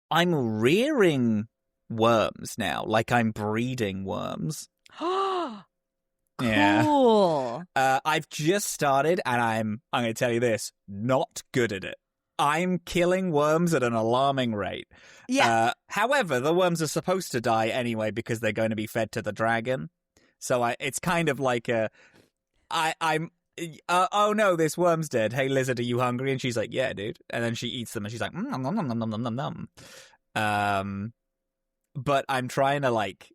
I'm rearing worms now. Like, I'm breeding worms. Cool. Yeah. I've just started, and I'm going to tell you this, not good at it. I'm killing worms at an alarming rate. Yeah. However, the worms are supposed to die anyway because they're going to be fed to the dragon. So it's kind of like I'm oh no, this worm's dead. Hey, lizard, are you hungry? And she's like, yeah, dude. And then she eats them, and she's like, nom, nom, nom, nom, nom, nom, nom. But I'm trying to, like,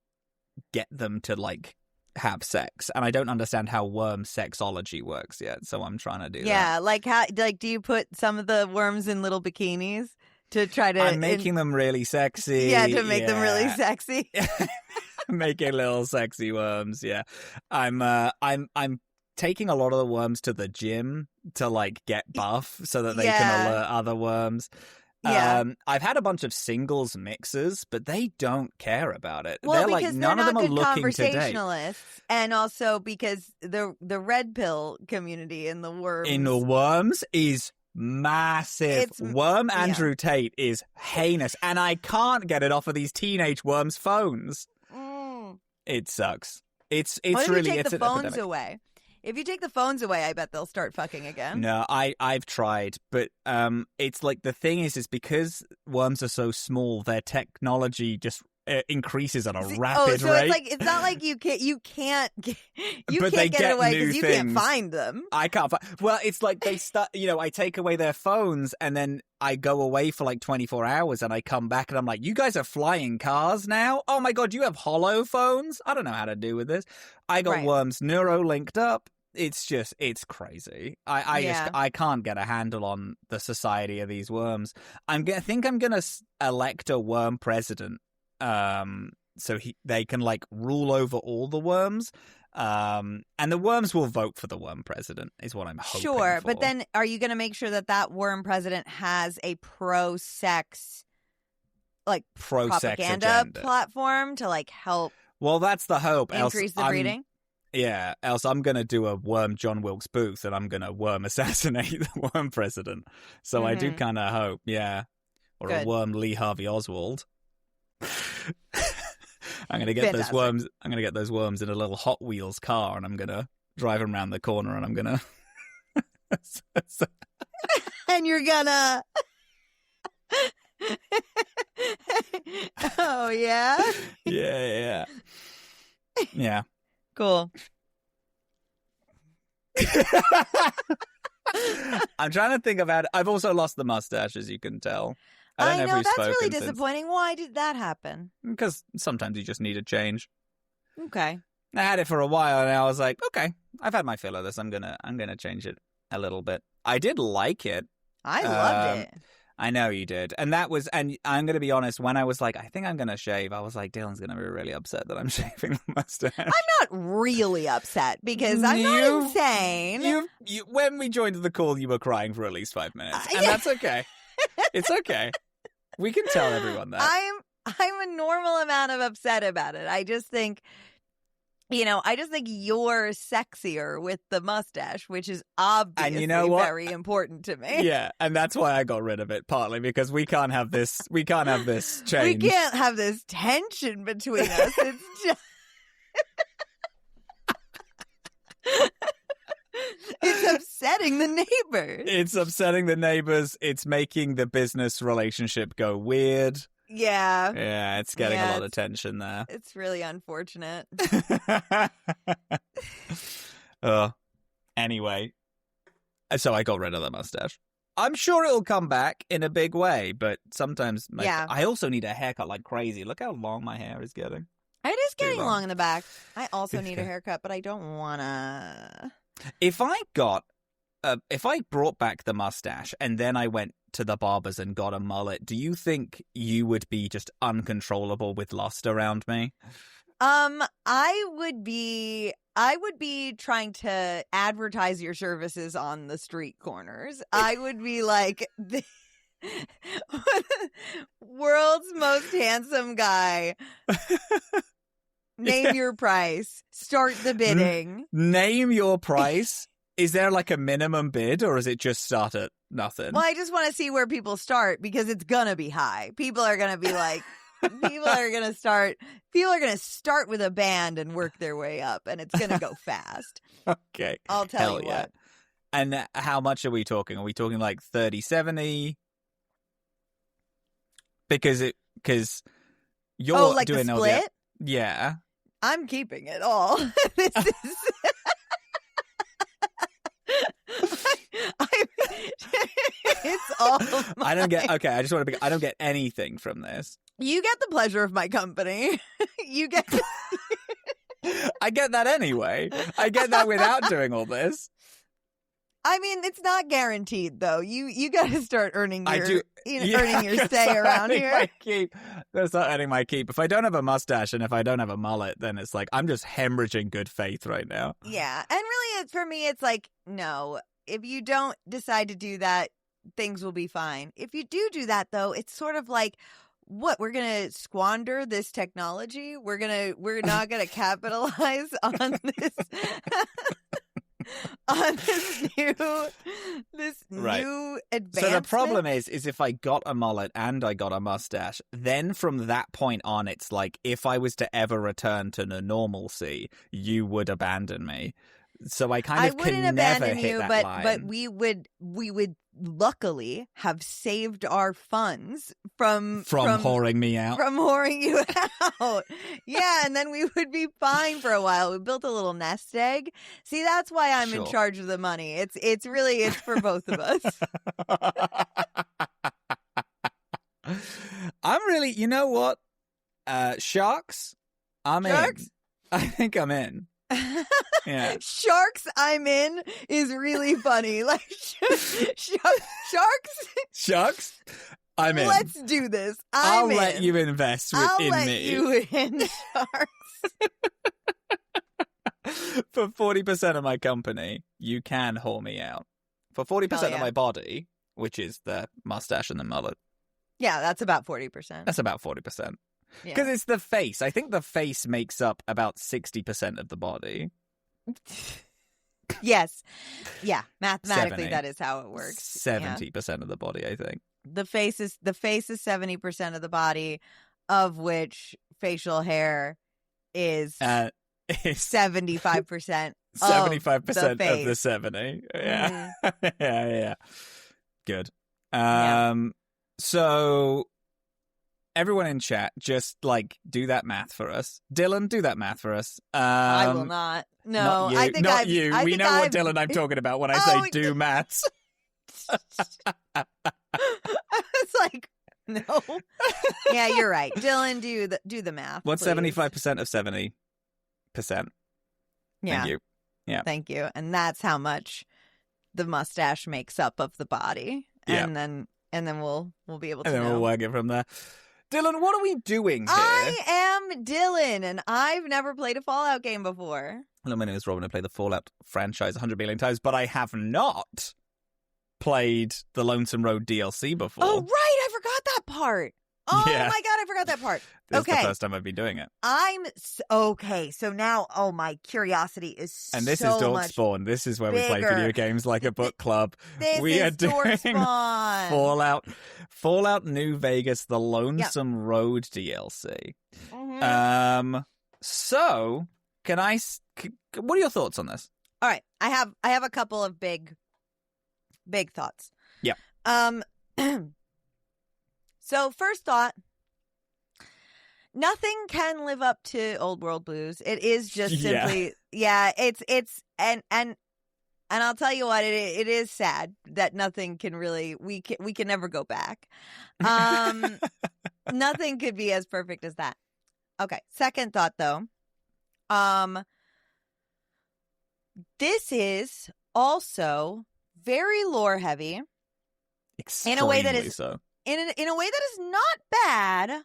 get them to, like, have sex, and I don't understand how worm sexology works yet, so I'm trying to do that. Yeah, like, how, like, do you put some of the worms in little bikinis to try to... I'm making them really sexy. Yeah, to make them really sexy. Making little sexy worms, yeah. I'm taking a lot of the worms to the gym to, like, get buff so that they can alert other worms. Yeah. I've had a bunch of singles mixers, but they don't care about it. Well, they're because like, none of them are looking to date. conversationalists, and also because the red pill community in the worms is massive. Worm Andrew Tate is heinous, and I can't get it off of these teenage worms' phones. It sucks. It's really take it's the an phones epidemic. away. If you take the phones away, I bet they'll start fucking again. No, I've tried, but it's like the thing is because worms are so small, their technology just increases at a rapid rate. It's not like you can't get it away because you can't find them. I can't find. Well, it's like they start. I take away their phones and then I go away for like 24 hours and I come back and I'm like, you guys are flying cars now? Oh my god, you have hollow phones? I don't know how to do with this. I got worms neuro linked up. It's crazy. I can't get a handle on the society of these worms. I think I'm gonna elect a worm president. So they can like rule over all the worms. And the worms will vote for the worm president is what I'm hoping Sure, for. but then are you going to make sure that worm president has a pro-sex propaganda platform to like help? Well, that's the hope. Increase the breeding? Yeah, else I'm going to do a worm John Wilkes Booth and I'm going to worm assassinate the worm president. So I do kind of hope, yeah. Or a worm Lee Harvey Oswald. I'm gonna get those worms. I'm gonna get those worms in a little Hot Wheels car, and I'm gonna drive them around the corner, and I'm gonna. And you're gonna. Oh yeah. Yeah. Cool. I'm trying to think about it. I've also lost the mustache, as you can tell. I know, that's really disappointing. Why did that happen? Because sometimes you just need a change. Okay. I had it for a while, and I was like, okay, I've had my fill of this. I'm gonna change it a little bit. I did like it. I loved it. I know you did. And I'm going to be honest, when I was like, I think I'm going to shave, I was like, Dylan's going to be really upset that I'm shaving the mustache. I'm not really upset because I'm not insane. When we joined the call, you were crying for at least 5 minutes. And that's okay. It's okay. We can tell everyone that. I'm a normal amount of upset about it. I just think, you're sexier with the mustache, which is obviously very important to me. Yeah, and that's why I got rid of it, partly because we can't have this change. We can't have this tension between us. It's just... It's upsetting the neighbors. It's upsetting the neighbors. It's making the business relationship go weird. Yeah. Yeah, it's getting a lot of tension there. It's really unfortunate. Anyway, so I got rid of the mustache. I'm sure it'll come back in a big way, but sometimes I also need a haircut like crazy. Look how long my hair is getting. It is getting long in the back. I also need a haircut, but I don't want to... If I brought back the mustache and then I went to the barbers and got a mullet, do you think you would be just uncontrollable with lust around me? I would be trying to advertise your services on the street corners. I would be like the world's most handsome guy. Name your price. Start the bidding. Name your price. Is there like a minimum bid, or is it just start at nothing? Well, I just want to see where people start because it's gonna be high. People are gonna be like, people are gonna start with a band and work their way up, and it's gonna go fast. Okay, I'll tell you what. And how much are we talking? Are we talking like 30, 70? Because you're like doing the all split? Yeah. I'm keeping it all. This is. It's all. I don't get. Okay, I just want to be. I don't get anything from this. You get the pleasure of my company. You get. I get that anyway. I get that without doing all this. I mean, it's not guaranteed though. You got to start earning your earning your that's stay not around earning here. My keep. That's not earning my keep. If I don't have a mustache and if I don't have a mullet, then it's like I'm just hemorrhaging good faith right now. Yeah, and really, for me, it's like no. If you don't decide to do that, things will be fine. If you do that, though, it's sort of like, what, we're gonna squander this technology? We're not gonna capitalize on this on this new advancement. So the problem is if I got a mullet and I got a mustache, then from that point on, it's like if I was to ever return to the normalcy, you would abandon me. So I kind of can never hit that line. But we would luckily have saved our funds from whoring me out. From whoring you out. Yeah, and then we would be fine for a while. We built a little nest egg. See, that's why I'm in charge of the money. It's really for both of us. I'm really, you know what? Sharks? I'm in. I think I'm in. Yeah. Sharks, I'm in is really funny. Like sharks, I'm in. Let's do this. I'll let you invest in me. I'll let you in sharks. For 40% of my company, you can whore me out. For 40% of my body, which is the mustache and the mullet. Yeah, that's about 40%. That's about 40%. Because it's the face. I think the face makes up about 60% of the body. Yes. Yeah. Mathematically, 70. that is how it works. 70% of the body, I think. The face is 70% of the body, of which facial hair is 75%. 75% of the 70. Yeah. Mm-hmm. Yeah. Good. So everyone in chat, just like do that math for us. Dylan, do that math for us. I will not. No, not you. I think not you. We know what Dylan I'm talking about when I say do maths. I was like, no. Yeah, you're right. Dylan, do the math. What's 75% of 70%? Yeah. Thank you. Yeah. Thank you. And that's how much the mustache makes up of the body. And then we'll be able to know. And then we'll work it from there. Dylan, what are we doing here? I am Dylan, and I've never played a Fallout game before. Hello, my name is Robin. I play the Fallout franchise 100 million times, but I have not played the Lonesome Road DLC before. Oh, right. I forgot that part. Oh, my God. I forgot that part. This is the first time I've been doing it. Okay. So now, my curiosity is and this is Dorkspawn. This is where we play video games like a book club. We are doing Dorkspawn. Fallout New Vegas, the Lonesome Road DLC. Mm-hmm. So, what are your thoughts on this? All right. I have a couple of big thoughts. Yeah. So first thought, nothing can live up to Old World Blues. It is just simply, it's and I'll tell you what, it is sad that nothing can really, we can never go back. Nothing could be as perfect as that. Okay. Second thought though, this is also very lore heavy. Extremely in a way that is so. In a way that is not bad,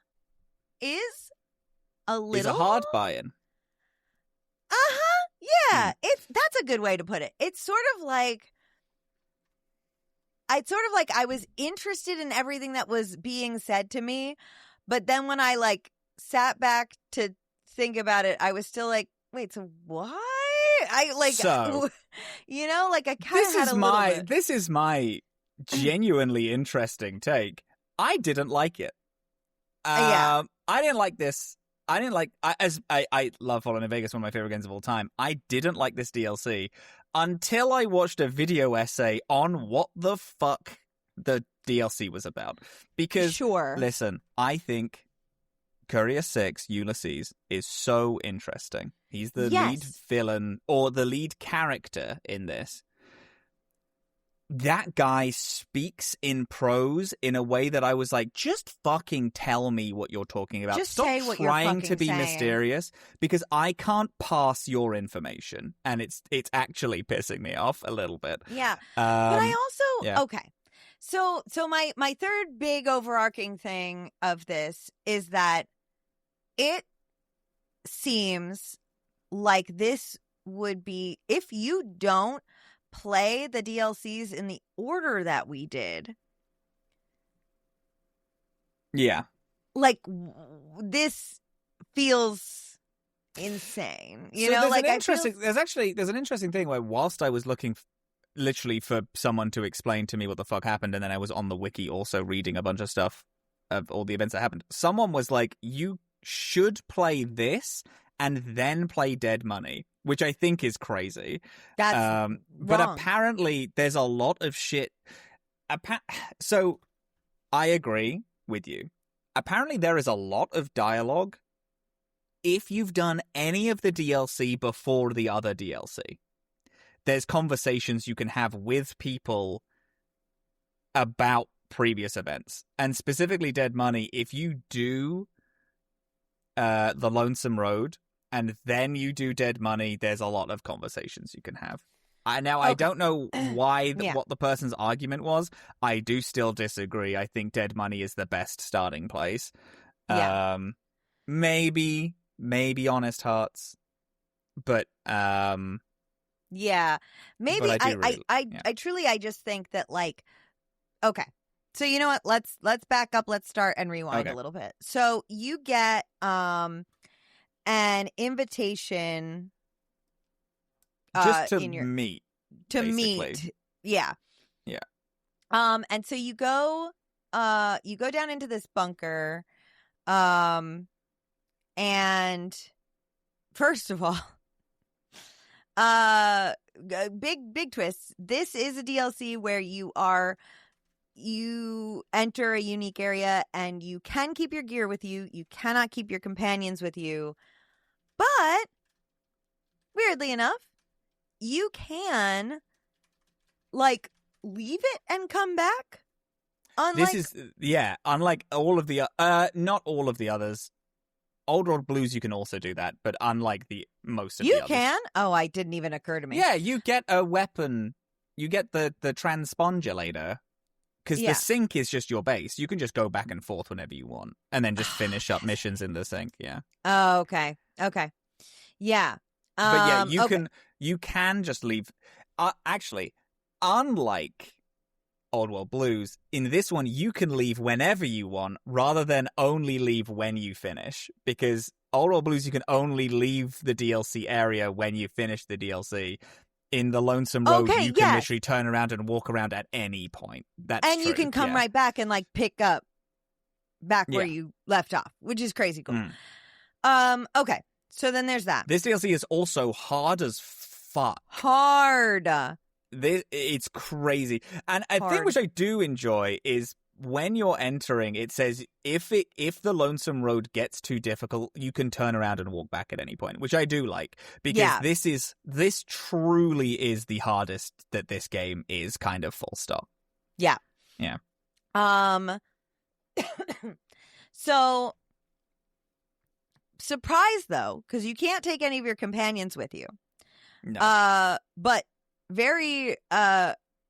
is a little... It's a hard buy-in. Yeah, that's a good way to put it. It's sort of like I was interested in everything that was being said to me, but then when I sat back to think about it, I was still like, wait, so why? You know, like I kind of had a little bit. This is my genuinely interesting take. I didn't like it. Yeah. I didn't like this. I didn't like I love Fallout New Vegas, one of my favorite games of all time. I didn't like this DLC until I watched a video essay on what the fuck the DLC was about. Because listen, I think Courier 6 Ulysses is so interesting. He's the lead villain or the lead character in this. That guy speaks in prose in a way that I was like, just fucking tell me what you're talking about. Just Stop say what you're trying to be saying. mysterious, because I can't pass your information, and it's actually pissing me off a little bit. Yeah. But I also okay. So my third big overarching thing of this is that it seems like this would be, if you don't play the DLCs in the order that we did. Yeah. Like, this feels insane. You know, there's like there's an interesting thing where whilst I was looking literally for someone to explain to me what the fuck happened, and then I was on the wiki also reading a bunch of stuff of all the events that happened, someone was like, you should play this and then play Dead Money, which I think is crazy. That's but wrong. apparently there's a lot of shit. So I agree with you. Apparently there is a lot of dialogue if you've done any of the DLC before the other DLC. There's conversations you can have with people about previous events. And specifically Dead Money, if you do the Lonesome Road and then you do Dead Money, there's a lot of conversations you can have. I don't know why what the person's argument was. I do still disagree. I think Dead Money is the best starting place. Yeah. Maybe Honest Hearts, but yeah, maybe but I truly I just think that, like, okay. So you know what? Let's back up. Let's start and rewind a little bit. So you get an invitation just to meet. Yeah. And so you go down into this bunker, and first of all, big twist. This is a DLC where you enter a unique area and you can keep your gear with you. You cannot keep your companions with you. But weirdly enough, you can, like, leave it and come back. Unlike all of the not all of the others. Old World Blues, you can also do that, but unlike the most of the others. You can? Oh, I didn't even occur to me. Yeah, you get a weapon. You get the transpondulator, because the sync is just your base. You can just go back and forth whenever you want, and then just finish up missions in the sync. Yeah. Oh, okay. Yeah. But yeah, you can just leave. Actually, unlike Old World Blues, in this one you can leave whenever you want, rather than only leave when you finish. Because Old World Blues, you can only leave the DLC area when you finish the DLC. In the Lonesome Road, you can literally turn around and walk around at any point. That's and true. You can come right back and, like, pick up back where you left off, which is crazy cool. Okay, so then there's that. This DLC is also hard as fuck. Hard. It's crazy. And a thing which I do enjoy is when you're entering, it says if the Lonesome Road gets too difficult, you can turn around and walk back at any point, which I do like, because this truly is the hardest that this game is, kind of, full stop. Yeah. So surprise though, because you can't take any of your companions with you. No. But very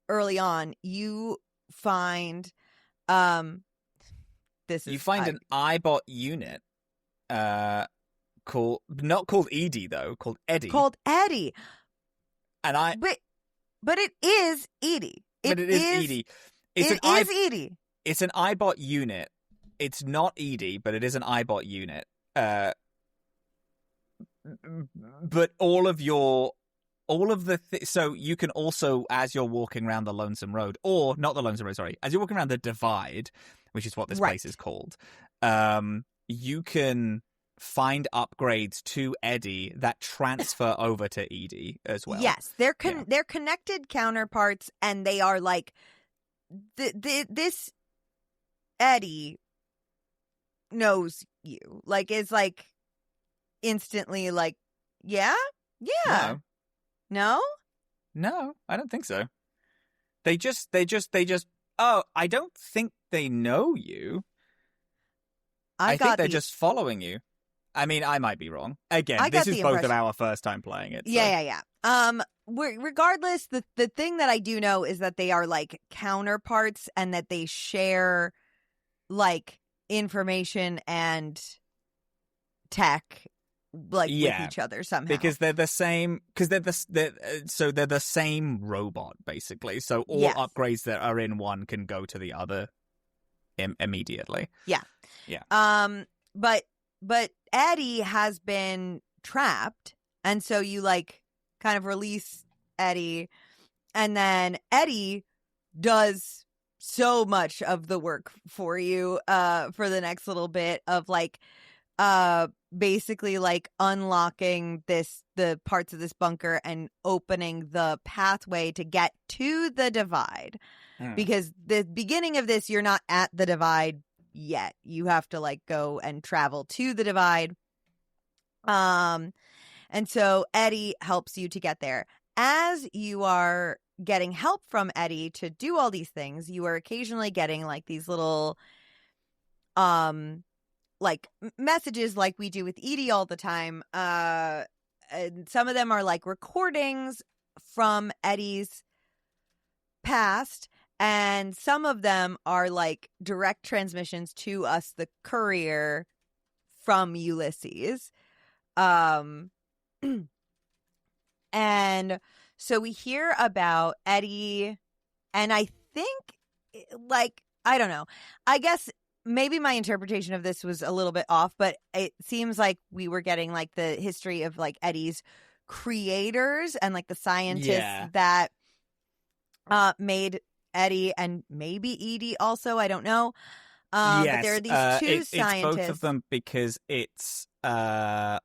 early on, you find an iBot unit not called Edie though, called Eddie. And but it is Edie. It is Edie. It is Edie. It's an iBot unit. It's not Edie, but it is an iBot unit. But all of your all of the so you can also, as you're walking around the Lonesome Road, or not the Lonesome Road, sorry, as you're walking around the Divide, which is what this place is called, you can find upgrades to Eddie that transfer over to Edie as well. Yes, they're connected counterparts, and they are like this Eddie knows you, like, is like instantly like, yeah. No, I don't think so. They just oh, I don't think they know you. I think they're just following you. I mean, I might be wrong. Again, this is both of our first time playing it. So. Yeah. Regardless, the thing that I do know is that they are like counterparts, and that they share like information and tech, like, with each other somehow, because they're the same. Because they're the same robot, basically. So all upgrades that are in one can go to the other immediately. Yeah. But Eddie has been trapped, and so you like kind of release Eddie, and then Eddie does so much of the work for you for the next little bit of like basically like unlocking the parts of this bunker and opening the pathway to get to the Divide. Because the beginning of this, you're not at the Divide yet. You have to like go and travel to the Divide. And so Eddie helps you to get there. As you are getting help from Eddie to do all these things, you are occasionally getting like these little like messages like we do with Edie all the time. And some of them are like recordings from Eddie's past, and some of them are like direct transmissions to us, the Courier, from Ulysses. And so we hear about Eddie, and I think, like, I don't know. I guess maybe my interpretation of this was a little bit off, but it seems like we were getting like the history of like Eddie's creators and like the scientists that made Eddie, and maybe Edie also. I don't know. But there are these two scientists. It's both of them, because it's so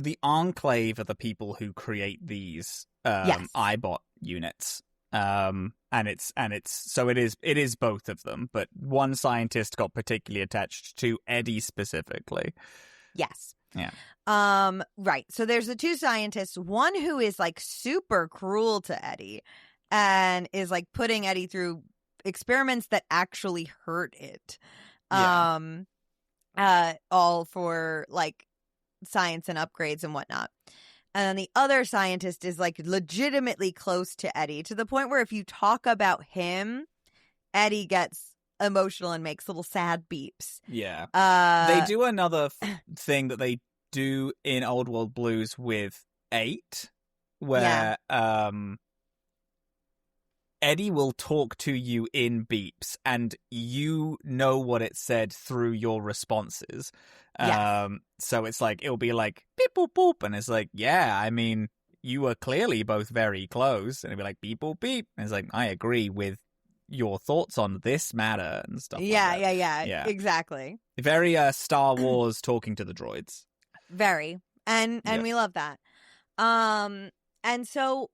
the Enclave are the people who create these iBot units. And it's so it is both of them, but one scientist got particularly attached to Eddie specifically. Yes. Yeah. Right. So there's the two scientists, one who is like super cruel to Eddie and is like putting Eddie through experiments that actually hurt it. All for like science and upgrades and whatnot. And then the other scientist is like legitimately close to Eddie, to the point where if you talk about him, Eddie gets emotional and makes little sad beeps. Yeah. They do another thing that they do in Old World Blues with 8, where Eddie will talk to you in beeps, and you know what it said through your responses. So it's like, it'll be like, beep, boop, boop. And it's like, yeah, I mean, you were clearly both very close. And it'll be like, beep, boop, beep. And it's like, I agree with your thoughts on this matter and stuff like that. Yeah, exactly. Very Star Wars talking to the droids. Very. And we love that. And so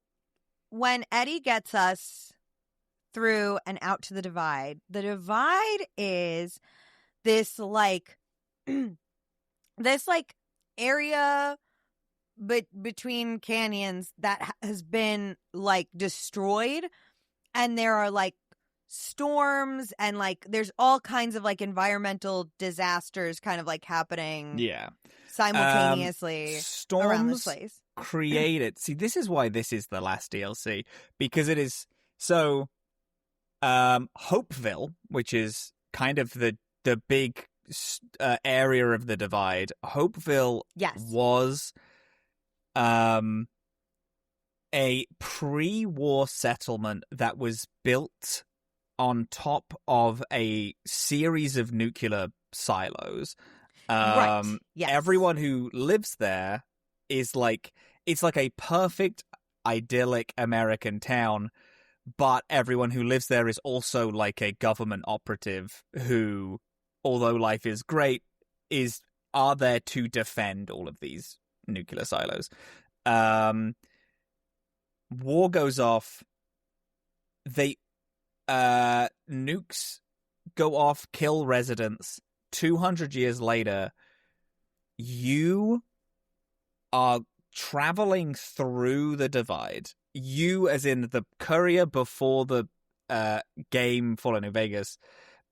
when Eddie gets us through and out to the Divide is this like this like area between canyons that has been like destroyed, and there are like storms and like there's all kinds of like environmental disasters kind of like happening simultaneously storms around this place. Created. See, this is why this is the last DLC, because it is so Hopeville, which is kind of the big area of the Divide. Hopeville was a pre-war settlement that was built on top of a series of nuclear silos. Right. Yes. Everyone who lives there is like, it's like a perfect idyllic American town, but everyone who lives there is also like a government operative who, although life is great, are there to defend all of these nuclear silos. War goes off. Nukes go off, kill residents. 200 years later, you are traveling through the divide. You, as in the Courier before the game Fallout New Vegas.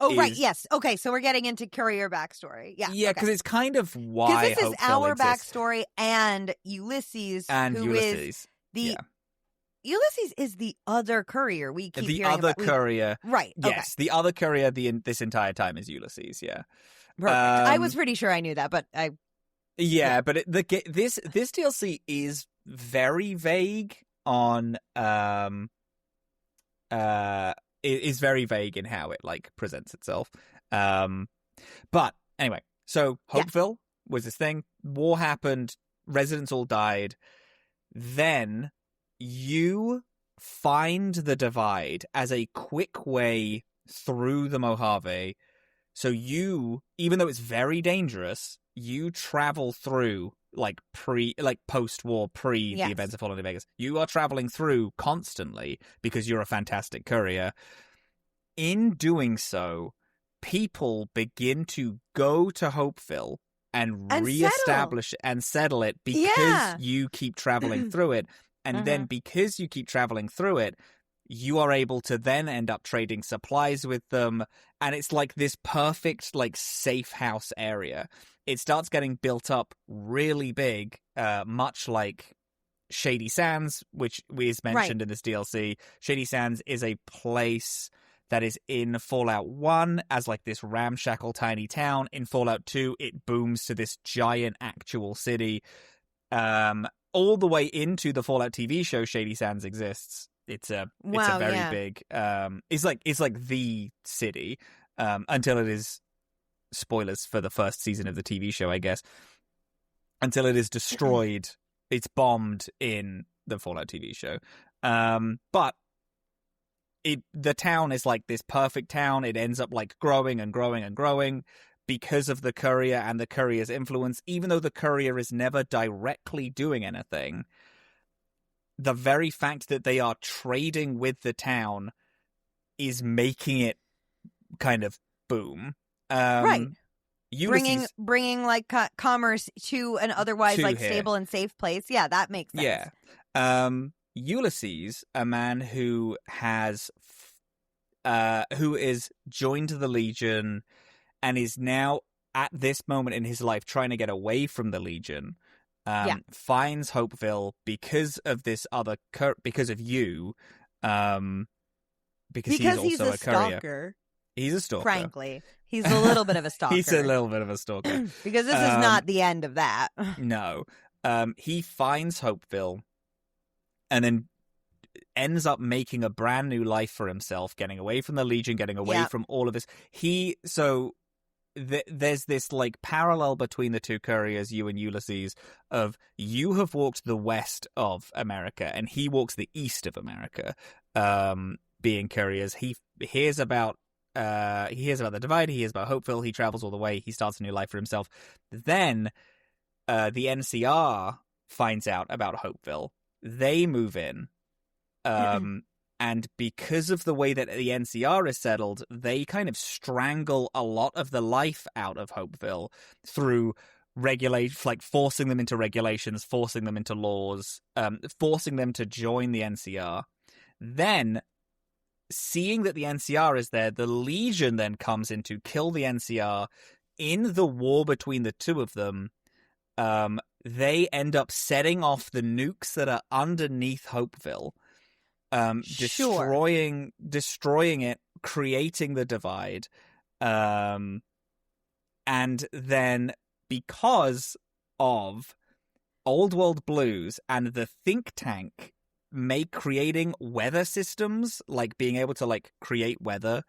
Oh, right, yes. Okay, so we're getting into Courier backstory. Yeah, because it's kind of why this is our backstory and Ulysses, Ulysses. Ulysses is the other Courier we keep hearing about. Courier. Right. Yes, okay. the other Courier this entire time is Ulysses, yeah. Perfect. I was pretty sure I knew that, but I... Yeah, but this DLC is very vague on... it is very vague in how it, like, presents itself. But, anyway, so Hopeville was this thing. War happened. Residents all died. Then... you find the divide as a quick way through the Mojave. So you, even though it's very dangerous, you travel through post-war, the events of Fallout New Vegas. You are traveling through constantly because you're a fantastic courier. In doing so, people begin to go to Hopeville and reestablish and settle it because you keep traveling through it. And then because you keep traveling through it, you are able to then end up trading supplies with them. And it's like this perfect, like, safe house area. It starts getting built up really big, much like Shady Sands, which is mentioned in this DLC. Shady Sands is a place that is in Fallout 1 as like this ramshackle tiny town. In Fallout 2, it booms to this giant actual city. All the way into the Fallout TV show, Shady Sands exists. It's a very big. It's like the city until it is, spoilers for the first season of the TV show, I guess. Until it is destroyed, it's bombed in the Fallout TV show. But the town is like this perfect town. It ends up like growing and growing and growing. Because of the Courier and the Courier's influence, even though the Courier is never directly doing anything, the very fact that they are trading with the town is making it kind of boom. Right. Ulysses, bringing like commerce to an otherwise like stable and safe place. Yeah, that makes sense. Yeah. Ulysses, a man who is joined the Legion and is now at this moment in his life trying to get away from the Legion, finds Hopeville because of this other because of you, because he's also a courier. Stalker. He's a stalker. Frankly, he's a little bit of a stalker. He's a little bit of a stalker because this is not the end of that. No, he finds Hopeville, and then ends up making a brand new life for himself, getting away from the Legion, getting away from all of this. There's this like parallel between the two Couriers, you and Ulysses, of you have walked the west of America and he walks the east of America, being Couriers. He hears about the divide, he hears about Hopeville, he travels all the way, he starts a new life for himself. Then the NCR finds out about Hopeville. They move in. And because of the way that the NCR is settled, they kind of strangle a lot of the life out of Hopeville through forcing them into regulations, forcing them into laws, forcing them to join the NCR. Then, seeing that the NCR is there, the Legion then comes in to kill the NCR. In the war between the two of them, they end up setting off the nukes that are underneath Hopeville. Destroying it, creating the divide. And then because of Old World Blues and the think tank creating weather systems, like being able to like create weather,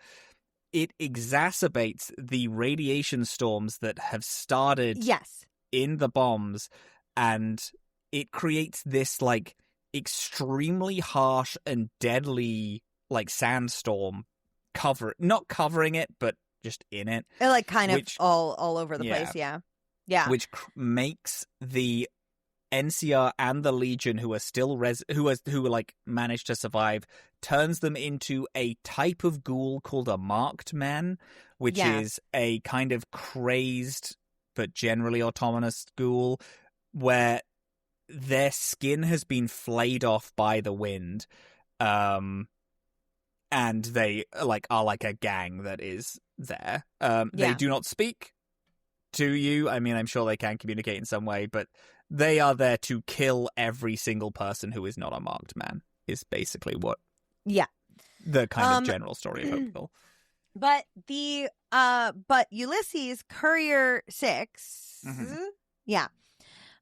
it exacerbates the radiation storms that have started in the bombs, and it creates this like extremely harsh and deadly like sandstorm not covering it, but just in it. It, like, kind of all over the place, yeah. Which makes the NCR and the Legion, who are still who like managed to survive, turns them into a type of ghoul called a marked man, which is a kind of crazed but generally autonomous ghoul, where their skin has been flayed off by the wind, and they like are like a gang that is there. They do not speak to you. I mean, I'm sure they can communicate in some way, but they are there to kill every single person who is not a marked man, is basically what the kind of general story of Hopeville. But but Ulysses Courier 6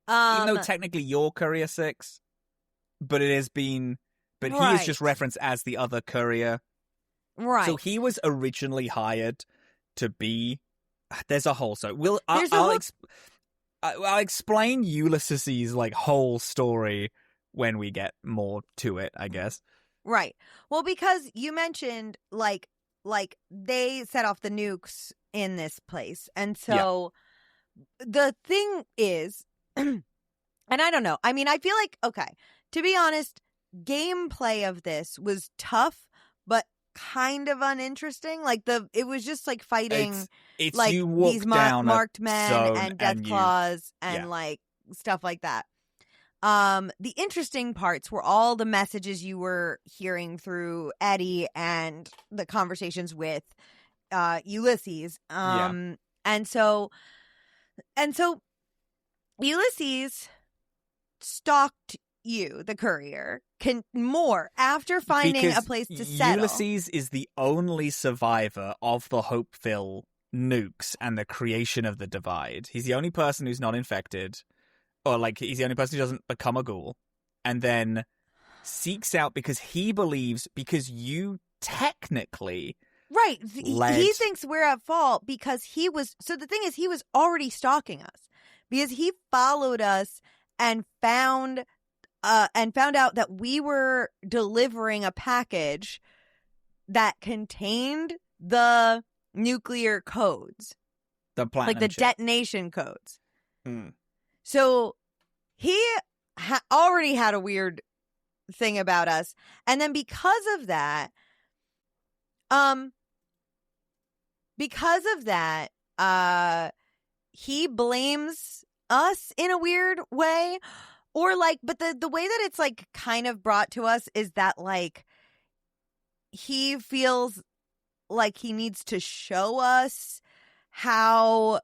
even though technically you're Courier 6, but he is just referenced as the other courier, right? So he was originally hired to be. There's a whole I'll explain Ulysses' like whole story when we get more to it, I guess. Right. Well, because you mentioned like they set off the nukes in this place, and so the thing is, and I don't know. I mean, I feel like, okay, to be honest, gameplay of this was tough, but kind of uninteresting. Like it was just like fighting it's like you walk these down marked men and death claws and like stuff like that. The interesting parts were all the messages you were hearing through Eddie and the conversations with Ulysses. And so Ulysses stalked you, the courier, after finding a place to settle. Ulysses is the only survivor of the Hopeville nukes and the creation of the divide. He's the only person who's not infected, or like he's the only person who doesn't become a ghoul, and then seeks out because he believes, because you technically he thinks we're at fault because he was. So the thing is, he was already stalking us because he followed us and found out that we were delivering a package that contained the nuclear codes, the platinum like the chip. detonation codes. So he already had a weird thing about us, and then because of that, he blames us in a weird way. Or like, but the way that it's like kind of brought to us is that like he feels like he needs to show us how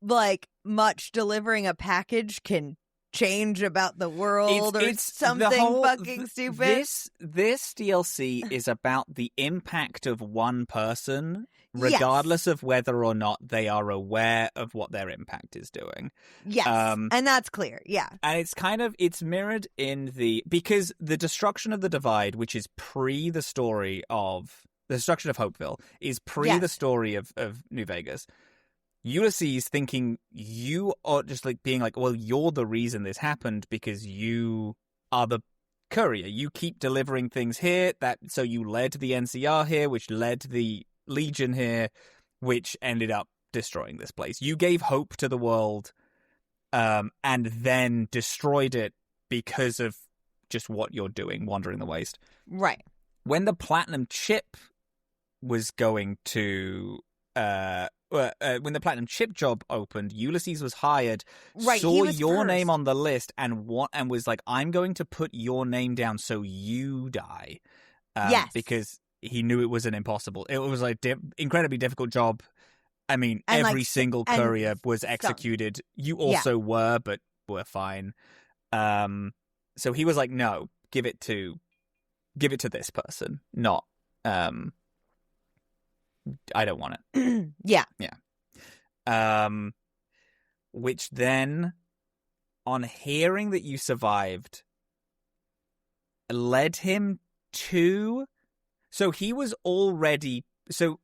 like much delivering a package can change about the world or something fucking stupid. This DLC is about the impact of one person, regardless of whether or not they are aware of what their impact is doing. Yes, and that's clear, And it's mirrored in because the destruction of the divide, which is pre the story of the destruction of Hopeville, is pre the story of New Vegas. Ulysses thinking you are just like being like, well, you're the reason this happened because you are the courier. You keep delivering things here, so you led the NCR here, which led the Legion here, which ended up destroying this place. You gave hope to the world, and then destroyed it because of just what you're doing, wandering the waste. Right. When the platinum chip was going to when the platinum chip job opened, Ulysses was hired, saw your name on the list, and was like, I'm going to put your name down so you die. Because he knew it was it was like incredibly difficult job. I mean, and every single courier was executed. You also were, but were fine. So he was like, no, give it to this person, not I don't want it. Yeah. Which then, on hearing that you survived, led him to. So he was already. So,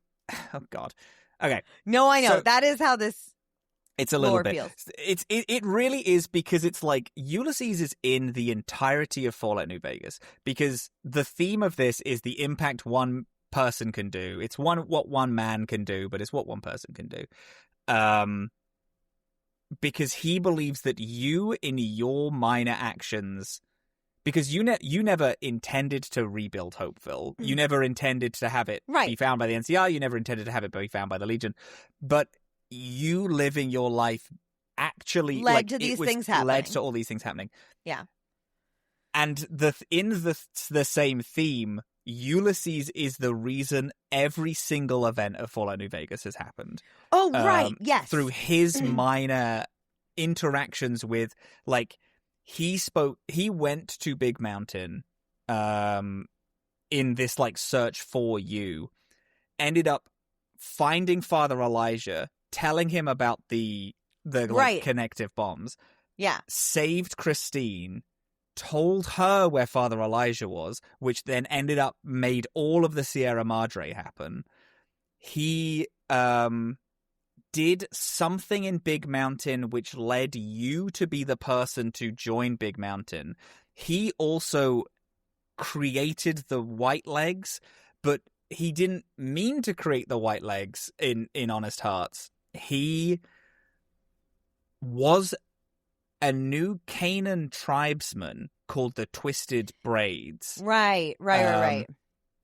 oh God. Okay. No, I know. So, that is how this. It's a little lore bit. feels. It really is, because it's like Ulysses is in the entirety of Fallout New Vegas, because the theme of this is the impact one person can do. It's what one man can do, but it's what one person can do. Because he believes that you, in your minor actions, because you never intended to rebuild Hopeville. You never intended to have it be found by the NCR. You never intended to have it be found by the Legion. But you living your life actually led to these things happening. Led to all these things happening. Yeah. And in the same theme, Ulysses is the reason every single event of Fallout New Vegas has happened. Oh, right. Yes. Through his minor interactions with, like, he went to Big Mountain in this, like, search for you, ended up finding Father Elijah, telling him about the connective bombs. Yeah. Saved Christine, told her where Father Elijah was, which then made all of the Sierra Madre happen. He did something in Big Mountain which led you to be the person to join Big Mountain. He also created the White Legs, but he didn't mean to create the White Legs in Honest Hearts. He was a new Canaan tribesman called the Twisted Braids. Right.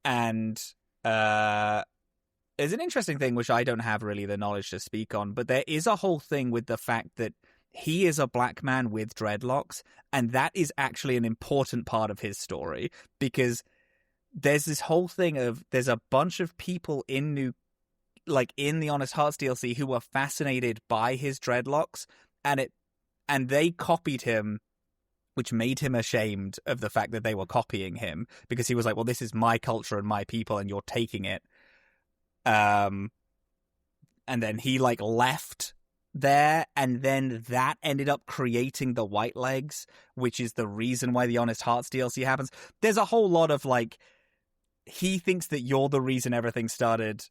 And there's an interesting thing which I don't have really the knowledge to speak on, but there is a whole thing with the fact that he is a black man with dreadlocks, and that is actually an important part of his story, because there's this whole thing of there's a bunch of people in the Honest Hearts DLC who were fascinated by his dreadlocks, and they copied him, which made him ashamed of the fact that they were copying him, because he was like, well, this is my culture and my people, and you're taking it. And then he, like, left there, and then that ended up creating the White Legs, which is the reason why the Honest Hearts DLC happens. There's a whole lot of, like, he thinks that you're the reason everything started,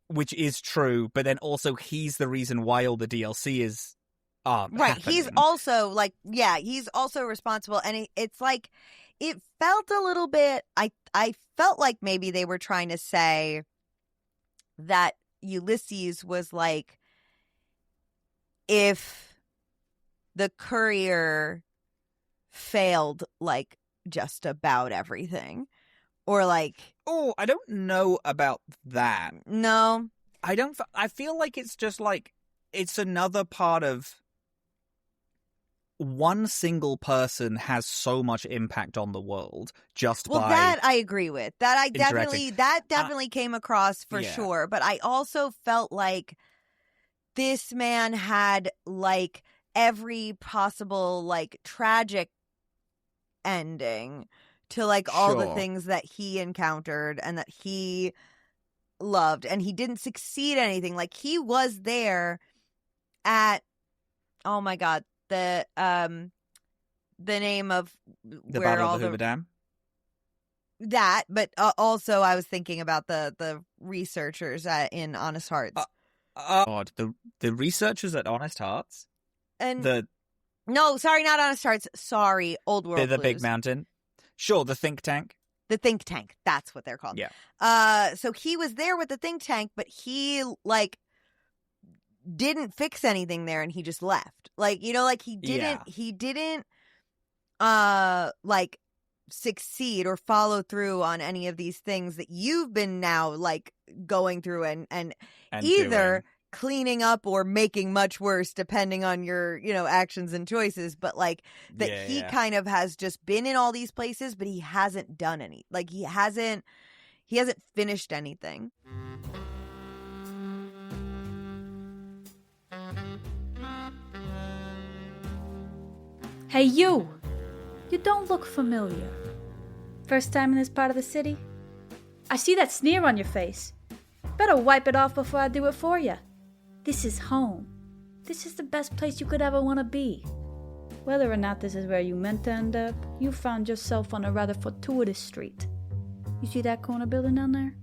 which is true, but then also he's the reason why all the DLC is right. happening. He's also, like, he's also responsible, and it's like, it felt a little bit, I felt like maybe they were trying to say that Ulysses was like, if the Courier failed, like, just about everything, or like... Oh, I don't know about that. No. I feel like it's just like, it's another part of one single person has so much impact on the world just by that I agree with. That definitely came across for sure. But I also felt like this man had, like, every possible, like, tragic ending to, like, all the things that he encountered and that he loved, and he didn't succeed at anything. Like, he was there at, oh my god, the name of the where Battle all of the Hoover Dam. That, but also I was thinking about the researchers in Honest Hearts. God, the researchers at Honest Hearts, and no, sorry, not Honest Hearts. Sorry, Old World. The Big Mountain. Sure, the think tank. The think tank. That's what they're called. Yeah. So he was there with the think tank, but he, like, didn't fix anything there, and he just left. Like, you know, like, he didn't like, succeed or follow through on any of these things that you've been now, like, going through and either doing. Cleaning up or making much worse depending on your, you know, actions and choices. But, like, that he kind of has just been in all these places, but he hasn't done any. Like, he hasn't finished anything. Hey, you! You don't look familiar. First time in this part of the city? I see that sneer on your face. Better wipe it off before I do it for you. This is home. This is the best place you could ever want to be. Whether or not this is where you meant to end up, you found yourself on a rather fortuitous street. You see that corner building down there?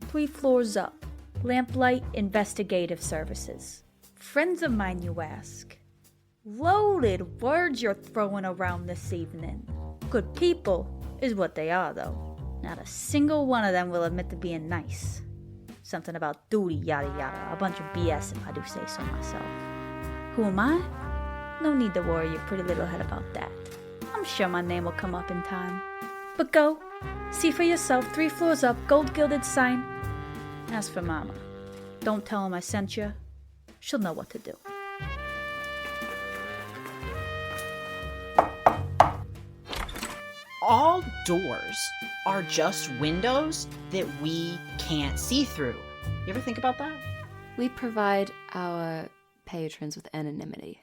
3 floors up. Lamplight Investigative Services. Friends of mine, you ask? Loaded words you're throwing around this evening. Good people is what they are, though. Not a single one of them will admit to being nice. Something about duty, yada yada. A bunch of BS if I do say so myself. Who am I? No need to worry your pretty little head about that. I'm sure my name will come up in time. But go. See for yourself, 3 floors up, gold-gilded sign. As for Mama, don't tell him I sent you. She'll know what to do. All doors are just windows that we can't see through. You ever think about that? We provide our patrons with anonymity.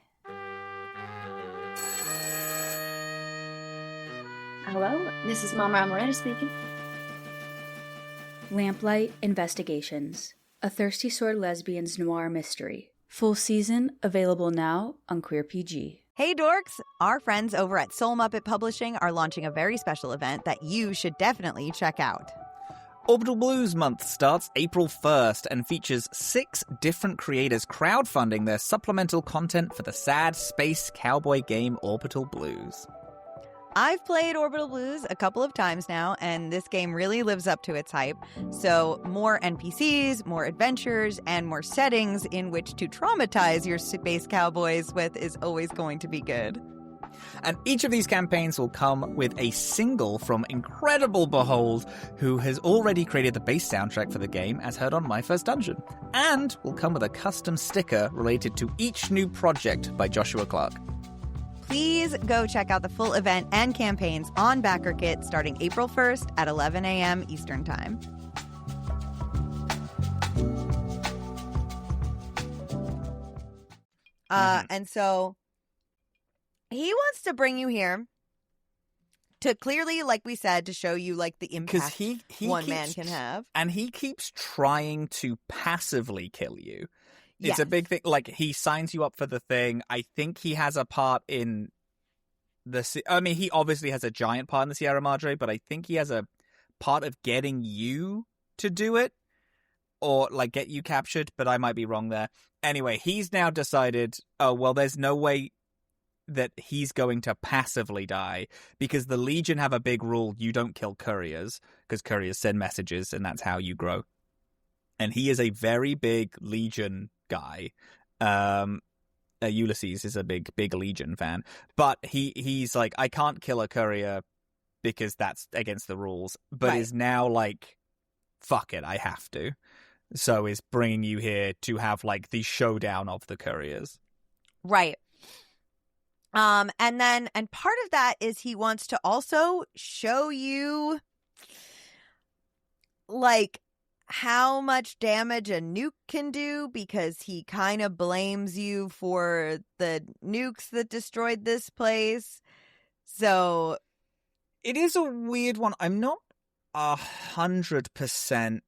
Hello, this is Mama Amaretta speaking. Lamplight Investigations, a Thirsty Sword Lesbians noir mystery. Full season available now on Queer PG. Hey dorks! Our friends over at Soul Muppet Publishing are launching a very special event that you should definitely check out. Orbital Blues Month starts April 1st and features 6 different creators crowdfunding their supplemental content for the sad space cowboy game Orbital Blues. I've played Orbital Blues a couple of times now, and this game really lives up to its hype. So more NPCs, more adventures, and more settings in which to traumatize your space cowboys with is always going to be good. And each of these campaigns will come with a single from Incredible Behold, who has already created the bass soundtrack for the game, as heard on My First Dungeon. And will come with a custom sticker related to each new project by Joshua Clark. Please go check out the full event and campaigns on BackerKit starting April 1st at 11 a.m. Eastern Time. And so he wants to bring you here to clearly, like we said, to show you like the impact he one man can have. And he keeps trying to passively kill you. It's Yes. a big thing. Like, he signs you up for the thing. I think he has a part in he obviously has a giant part in the Sierra Madre, but I think he has a part of getting you to do it or, like, get you captured, but I might be wrong there. Anyway, he's now decided, oh, well, there's no way that he's going to passively die because the Legion have a big rule. You don't kill couriers because couriers send messages and that's how you grow. And he is a very big Legion guy. Ulysses is a big Legion fan, but he's like, I can't kill a courier because that's against the rules, but Right. is now like, fuck it, I have to. So is bringing you here to have like the showdown of the couriers. Right. And part of that is he wants to also show you like how much damage a nuke can do because he kind of blames you for the nukes that destroyed this place. So It is a weird one. I'm not 100%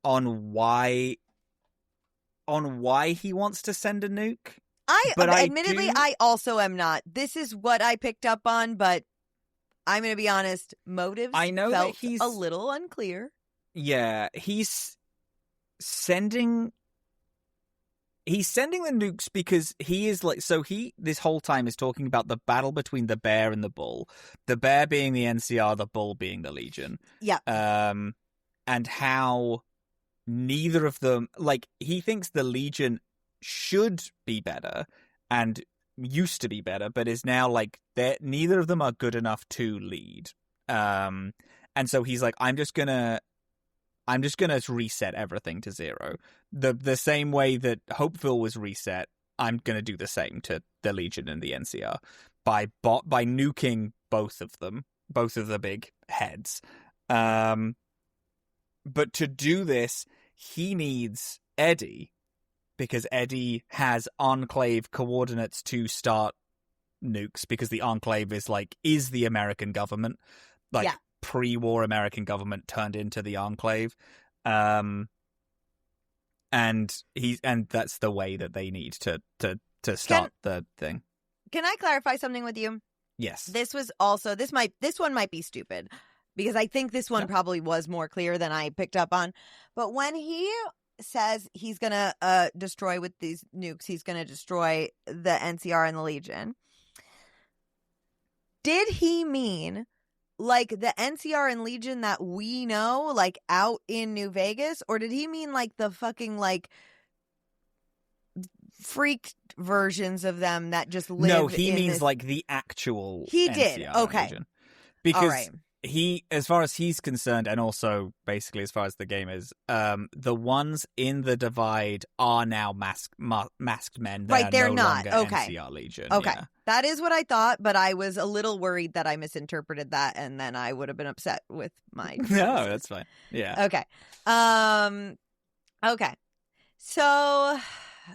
on why he wants to send a nuke. admittedly, I also am not. This is what I picked up on, but I'm going to be honest, motives I know felt that he's a little unclear. Yeah, he's sending the nukes because he is like, so he this whole time is talking about the battle between the bear and the bull. The bear being the NCR, the bull being the Legion. Yeah. And how neither of them, like, he thinks the Legion should be better and used to be better, but is now like neither of them are good enough to lead. And so he's like, I'm just gonna reset everything to 0. The same way that Hopeville was reset, I'm gonna do the same to the Legion and the NCR by nuking both of them, both of the big heads. But to do this, he needs Eddie because Eddie has Enclave coordinates to start nukes because the Enclave is the American government, pre-war American government turned into the Enclave, and that's the way that they need to start the thing. Can I clarify something with you? Yes. This was also this one might be stupid because I think this one probably was more clear than I picked up on. But when he says he's gonna destroy with these nukes. He's gonna destroy the NCR and the Legion. Did he mean like the NCR and Legion that we know, like out in New Vegas, or did he mean like the fucking like freak versions of them that just live? No, he in means this... like the actual. He NCR did. Okay. Legion. Because. All right. He, as far as he's concerned, and also basically as far as the game is, the ones in the Divide are now masked men. Right, they're no not. longer Okay. NCR Legion. Okay. Yeah. That is what I thought, but I was a little worried that I misinterpreted that, and then I would have been upset with my No, choices. that's fine. Yeah. Okay. Okay. So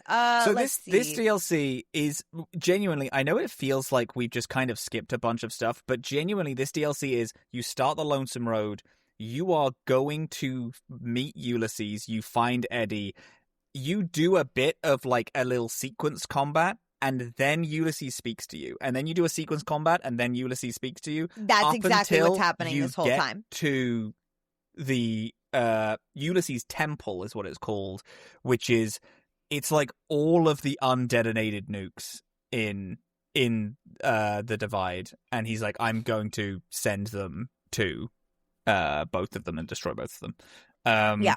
So let's this see. DLC is genuinely, I know it feels like we've just kind of skipped a bunch of stuff, but genuinely this DLC is you start the Lonesome Road, you are going to meet Ulysses, you find Eddie, you do a bit of like a little sequence combat, and then Ulysses speaks to you, and then you do a sequence combat, and then Ulysses speaks to you. That's up exactly until what's happening you this whole get time. To the Ulysses Temple is what it's called, which is it's like all of the undetonated nukes in the Divide, and he's like, I'm going to send them to both of them and destroy both of them. Yeah.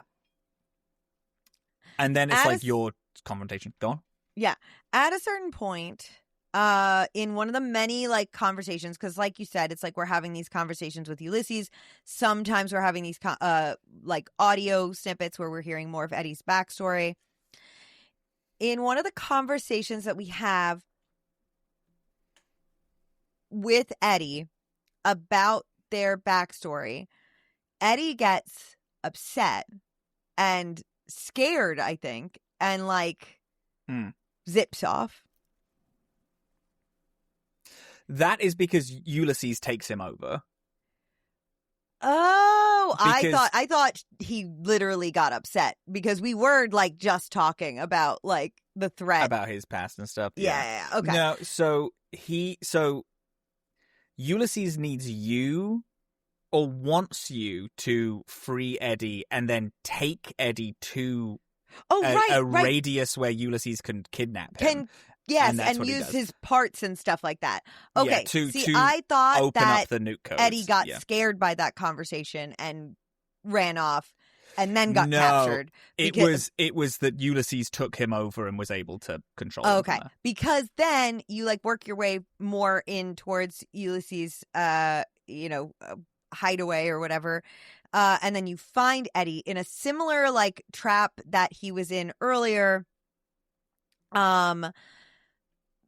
And then it's At like your confrontation. Go on. Yeah. At a certain point, in one of the many like conversations, because like you said, it's like we're having these conversations with Ulysses. Sometimes we're having these like audio snippets where we're hearing more of Eddie's backstory. In one of the conversations that we have with Eddie about their backstory, Eddie gets upset and scared, I think, and like zips off. That is because Ulysses takes him over. Oh, Because- I thought he literally got upset because we were like just talking about like the threat About his past and stuff. Yeah. Okay. No, so Ulysses needs you or wants you to free Eddie and then take Eddie to Oh, a right. radius where Ulysses can kidnap him. Yes, and that's and what he use does. his parts and stuff like that. Yeah, Okay. to I thought open that up the nuke codes. Eddie got Yeah. scared by that conversation and ran off and then got No, captured. It was that Ulysses took him over and was able to control him. Okay. from Because then you like work your way more in towards Ulysses hideaway or whatever. And then you find Eddie in a similar like trap that he was in earlier.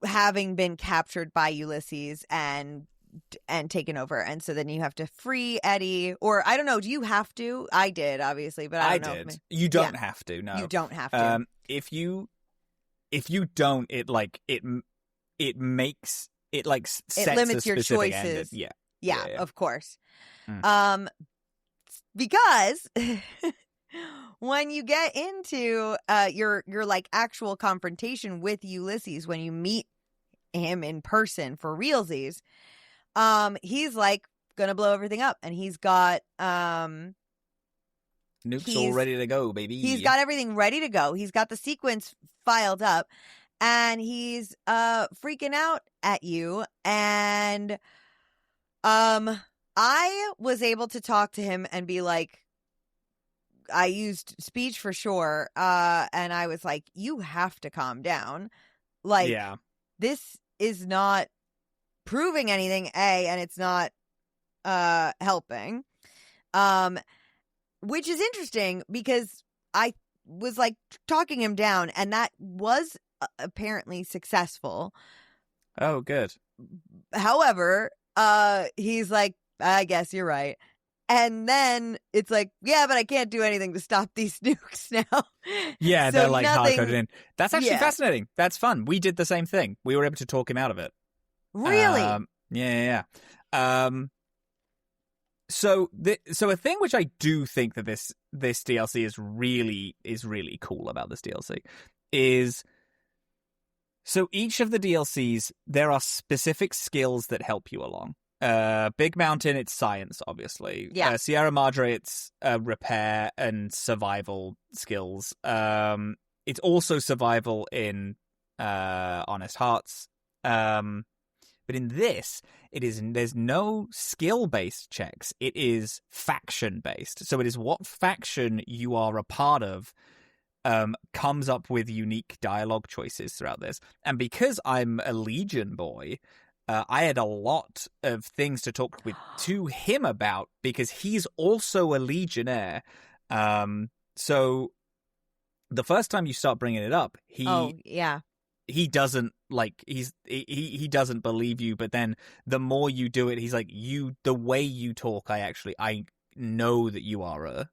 Having been captured by Ulysses and taken over. And so then you have to free Eddie, or I don't know, do you have to? I did, obviously, but I don't know. did. You don't have to, no. You don't have to. If you don't, it makes it like sets It limits a your specific choices. ending. Yeah, yeah. of course. Because when you get into your like actual confrontation with Ulysses, when you meet him in person for realsies, he's like gonna blow everything up, and he's got Nukes all ready to go, baby. He's got everything ready to go. He's got the sequence filed up, and he's freaking out at you. And I was able to talk to him and be like, I used speech for sure, and I was like, you have to calm down. Like, yeah. This is not proving anything, and it's not helping. Which is interesting because I was like talking him down, and that was apparently successful. Oh, good. However, he's like, I guess you're right. And then it's like, yeah, but I can't do anything to stop these nukes now. Yeah, So they're like nothing- hard-coded in. That's actually Yeah. fascinating. That's fun. We did the same thing. We were able to talk him out of it. Really? Yeah. So a thing which I do think that this DLC is really cool about this DLC is, so each of the DLCs, there are specific skills that help you along. Big Mountain, it's science, obviously. Yeah. Sierra Madre, it's repair and survival skills. It's also survival in Honest Hearts. But in this, there's no skill-based checks. It is faction-based. So it is what faction you are a part of comes up with unique dialogue choices throughout this. And because I'm a Legion boy, I had a lot of things to talk to him about because he's also a Legionnaire. So the first time you start bringing it up, he doesn't he doesn't believe you, but then the more you do it, he's like, the way you talk, I know that you are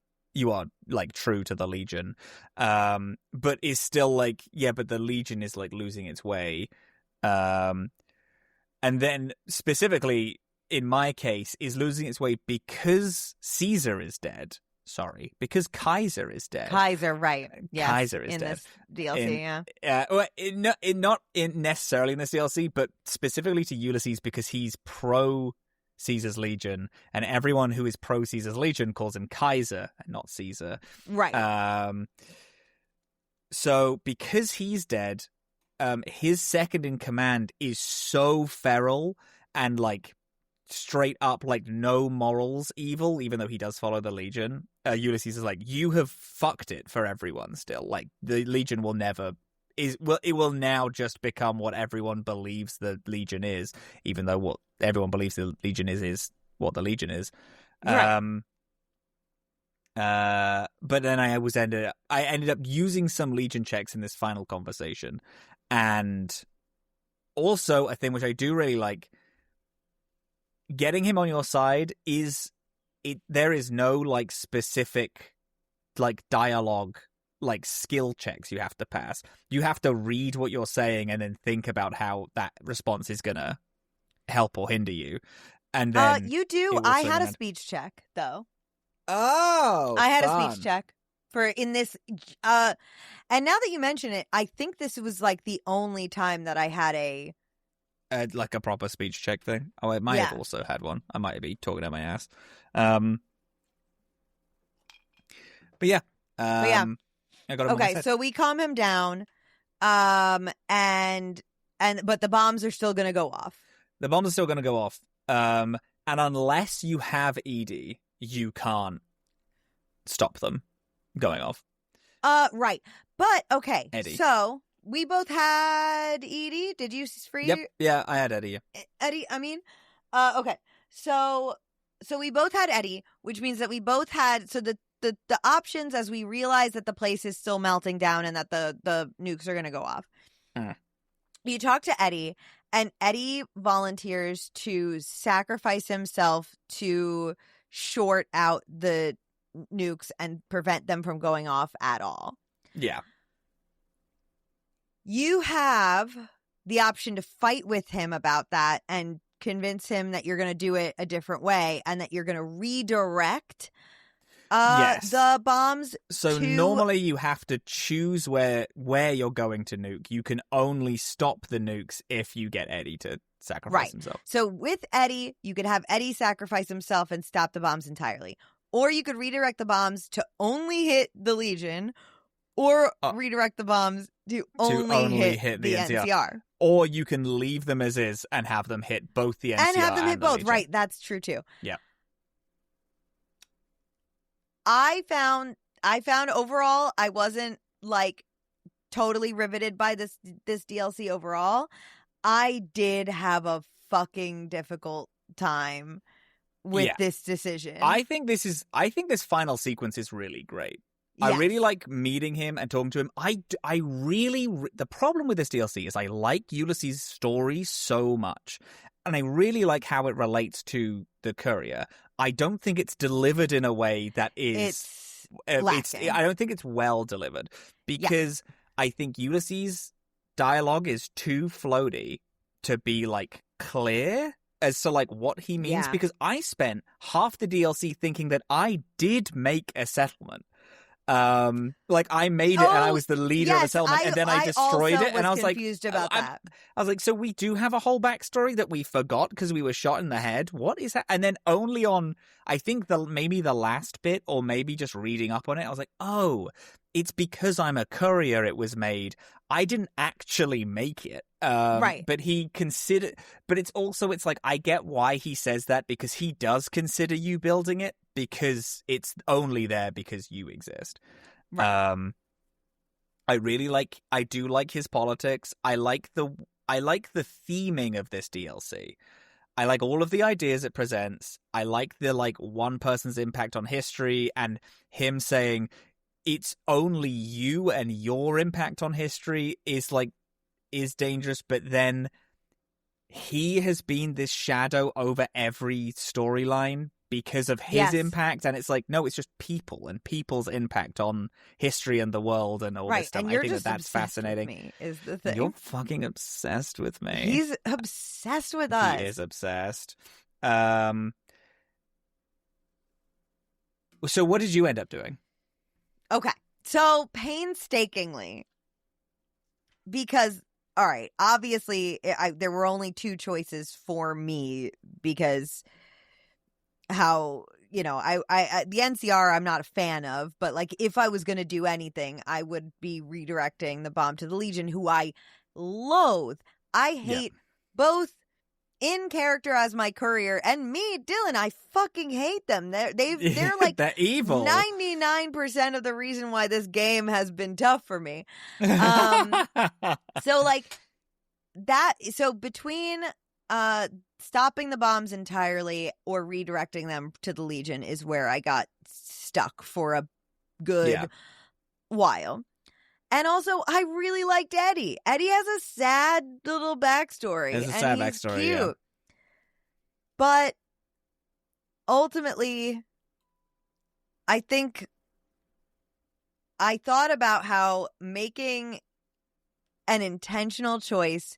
like true to the Legion, but is still like, yeah, but the Legion is like losing its way. And then specifically in my case is losing its way because Caesar is dead. Sorry, because Kaiser is dead. Kaiser, right? Yes, Kaiser is in dead. This DLC, not necessarily in this DLC, but specifically to Ulysses because he's pro Caesar's Legion, and everyone who is pro Caesar's Legion calls him Kaiser and not Caesar. Right. So because he's dead, his second in command is so feral and like straight up like no morals evil, even though he does follow the Legion. Ulysses is like, you have fucked it for everyone still. Like the Legion will never it will now just become what everyone believes the Legion is, even though what everyone believes the Legion is what the Legion is. Right. But then I ended up using some Legion checks in this final conversation, and also a thing which I do really like. Getting him on your side there is no like specific like dialogue like skill checks you have to pass. You have to read what you're saying and then think about how that response is gonna help or hinder you. And then you do. I had a speech check though. Oh, I had fun. a speech check for in this. And now that you mention it, I think this was like the only time that I had like a proper speech check thing. Oh, I might have also had one. I might be talking out my ass. But yeah. I got him okay, so we calm him down, but the bombs are still going to go off. The bombs are still going to go off. And unless you have Edie, you can't stop them going off. Right. But okay, Eddie. So we both had Edie. Did you free? Yep. Yeah, I had Eddie. Eddie, I mean, okay. So we both had Eddie, which means that we both had the options as we realize that the place is still melting down and that the nukes are going to go off. You talk to Eddie, and Eddie volunteers to sacrifice himself to short out the nukes and prevent them from going off at all. Yeah. You have the option to fight with him about that and convince him that you're going to do it a different way and that you're going to redirect the bombs. So normally you have to choose where you're going to nuke. You can only stop the nukes if you get Eddie to sacrifice himself. So with Eddie, you could have Eddie sacrifice himself and stop the bombs entirely. Or you could redirect the bombs to only hit the Legion, or redirect the bombs to only hit the NCR. Or you can leave them as is and have them hit both the NCR and have them hit both. Legion. Right, that's true too. Yeah. I found overall I wasn't like totally riveted by this DLC overall. I did have a fucking difficult time with this decision. I think this final sequence is really great. Yes. I really like meeting him and talking to him. I really the problem with this DLC is I like Ulysses' story so much, and I really like how it relates to the Courier. I don't think it's delivered in a way that is I don't think it's well delivered, because I think Ulysses' dialogue is too floaty to be like clear as to like what he means, because I spent half the DLC thinking that I did make a settlement. Like I made it and I was the leader of a yes, settlement, and then I destroyed also it, and I was like, confused about that. I was like, so we do have a whole backstory that we forgot because we were shot in the head. What is that? And then only on, I think maybe the last bit, or maybe just reading up on it, I was like, oh, it's because I'm a courier. It was made. I didn't actually make it. Right. But he considered. But it's also, it's like I get why he says that, because he does consider you building it, because it's only there because you exist. Right. I do like his politics. I like the theming of this DLC. I like all of the ideas it presents. I like the one person's impact on history, and him saying it's only you and your impact on history is dangerous, but then he has been this shadow over every storyline because of his impact, and it's like, no, it's just people and people's impact on history and the world and all this stuff. And I you're think just that's fascinating. with me, is the thing. You're fucking obsessed with me. He's obsessed with us. He is obsessed. So what did you end up doing? Okay. So painstakingly, because, all right, obviously there were only two choices for me, because how, the NCR I'm not a fan of, but like if I was going to do anything, I would be redirecting the bomb to the Legion, who I loathe. I hate both in character as my courier and me, Dillin. I fucking hate them. They're like they're evil. 99% of the reason why this game has been tough for me. So between stopping the bombs entirely or redirecting them to the Legion is where I got stuck for a good while. And also, I really liked Eddie. Eddie has a sad little backstory. It's a sad he's backstory, cute. yeah. But ultimately, I think I thought about how making an intentional choice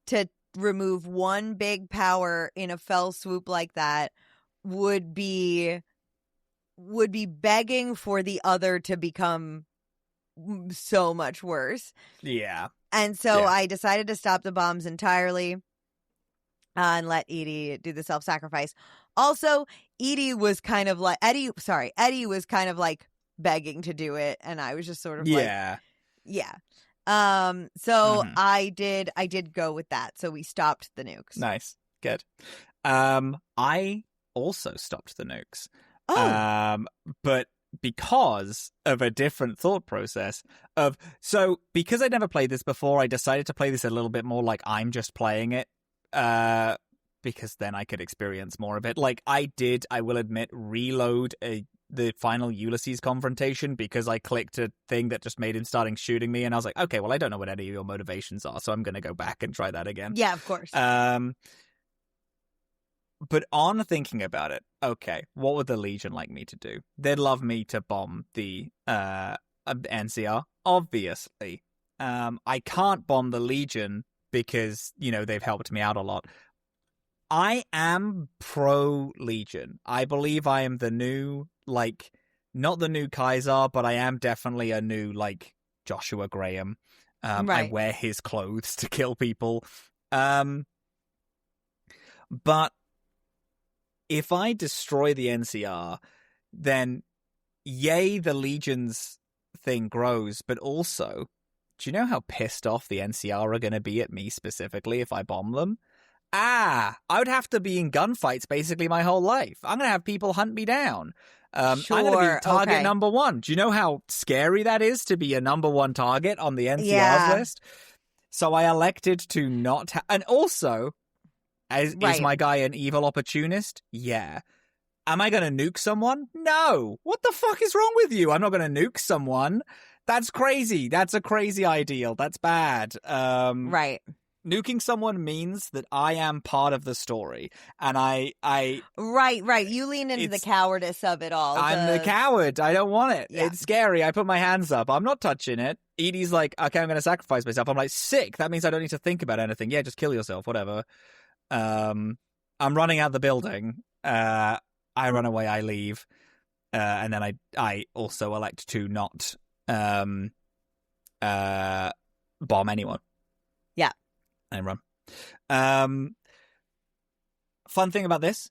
to remove one big power in a fell swoop like that would be begging for the other to become so much worse. Yeah. And so I decided to stop the bombs entirely and let Edie do the self-sacrifice. Also, Eddie was kind of like begging to do it, and I was just sort of I did go with that. So we stopped the nukes. Nice. Good. I also stopped the nukes. But because of a different thought process because I'd never played this before, I decided to play this a little bit more like I'm just playing it, because then I could experience more of it. Like I will admit, reload the final Ulysses confrontation because I clicked a thing that just made him starting shooting me, and I was like, okay, well, I don't know what any of your motivations are, so I'm going to go back and try that again. Yeah, of course. But on thinking about it, okay, what would the Legion like me to do? They'd love me to bomb the NCR, obviously. I can't bomb the Legion because, they've helped me out a lot. I am pro-Legion. I believe I am the new, not the new Kaiser, but I am definitely a new, Joshua Graham. Right. I wear his clothes to kill people. But if I destroy the NCR, then yay, the Legion's thing grows, but also, do you know how pissed off the NCR are going to be at me specifically if I bomb them? I would have to be in gunfights basically my whole life. I'm going to have people hunt me down. I'm going to be target number one. Do you know how scary that is to be a number one target on the NCR's list? So I elected to not and also, is my guy an evil opportunist? Yeah. Am I going to nuke someone? No. What the fuck is wrong with you? I'm not going to nuke someone. That's crazy. That's a crazy ideal. That's bad. Right. Nuking someone means that I am part of the story, and I Right. You lean into the cowardice of it all. I'm the coward. I don't want it. Yeah. It's scary. I put my hands up. I'm not touching it. Edie's like, okay, I'm going to sacrifice myself. I'm like, sick. That means I don't need to think about anything. Yeah, just kill yourself. Whatever. I'm running out the building. I run away. I leave. and then I also elect to not bomb anyone. Yeah. And run. Fun thing about this,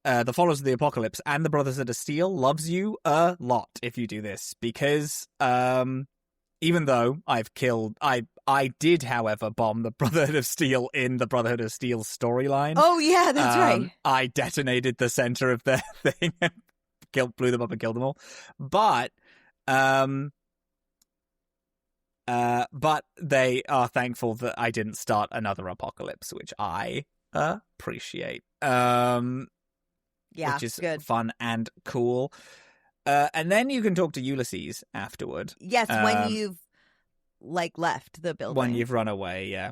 the Followers of the Apocalypse and the Brotherhood of Steel loves you a lot if you do this, because even though I've killed, I did, however, bomb the Brotherhood of Steel in the Brotherhood of Steel storyline. Oh yeah, that's right. I detonated the center of their thing and blew them up and killed them all. But they are thankful that I didn't start another apocalypse, which I appreciate. Yeah, which is good. fun and cool. And then you can talk to Ulysses afterward. Yes, when you've left the building. When you've run away, yeah.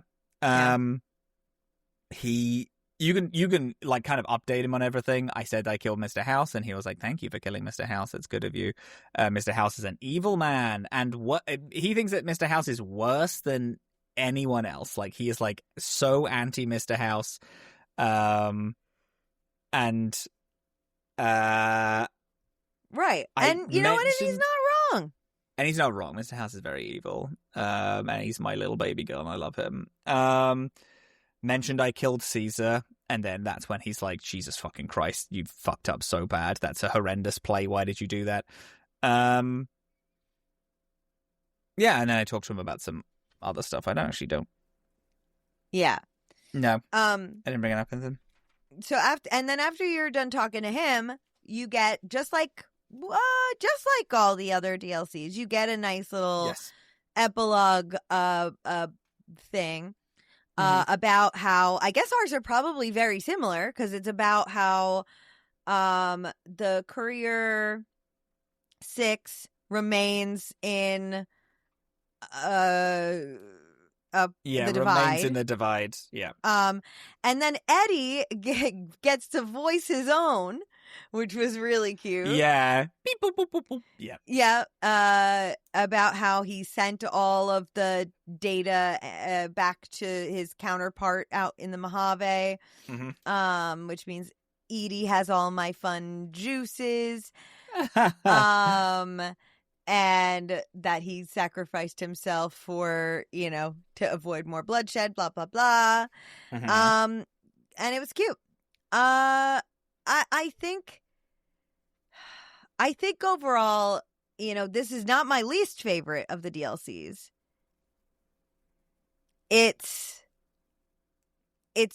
You can kind of update him on everything. I said I killed Mr. House, and he was like, "Thank you for killing Mr. House. It's good of you." Mr. House is an evil man, and what he thinks that Mr. House is worse than anyone else. Like, he is so anti Mr. House, and right. And you know what? He's not wrong. And he's not wrong. Mr. House is very evil. And he's my little baby girl, and I love him. Mentioned I killed Caesar, and then that's when he's like, Jesus fucking Christ, you fucked up so bad. That's a horrendous play. Why did you do that? Yeah, and then I talked to him about some other stuff. I don't. Yeah. No. I didn't bring it up with him. So after you're done talking to him, you get just like all the other DLCs, you get a nice little epilogue thing about how, I guess ours are probably very similar, because it's about how the Courier 6 remains in the divide. Remains in the divide. Yeah. And then Eddie gets to voice his own, which was really cute. Yeah. Beep, boop, boop, boop, boop. Yeah. Yeah. About how he sent all of the data back to his counterpart out in the Mojave. Mm-hmm. Which means Edie has all my fun juices. And that he sacrificed himself for, to avoid more bloodshed, blah, blah, blah. Mm-hmm. And it was cute. I think overall, this is not my least favorite of the DLCs. It's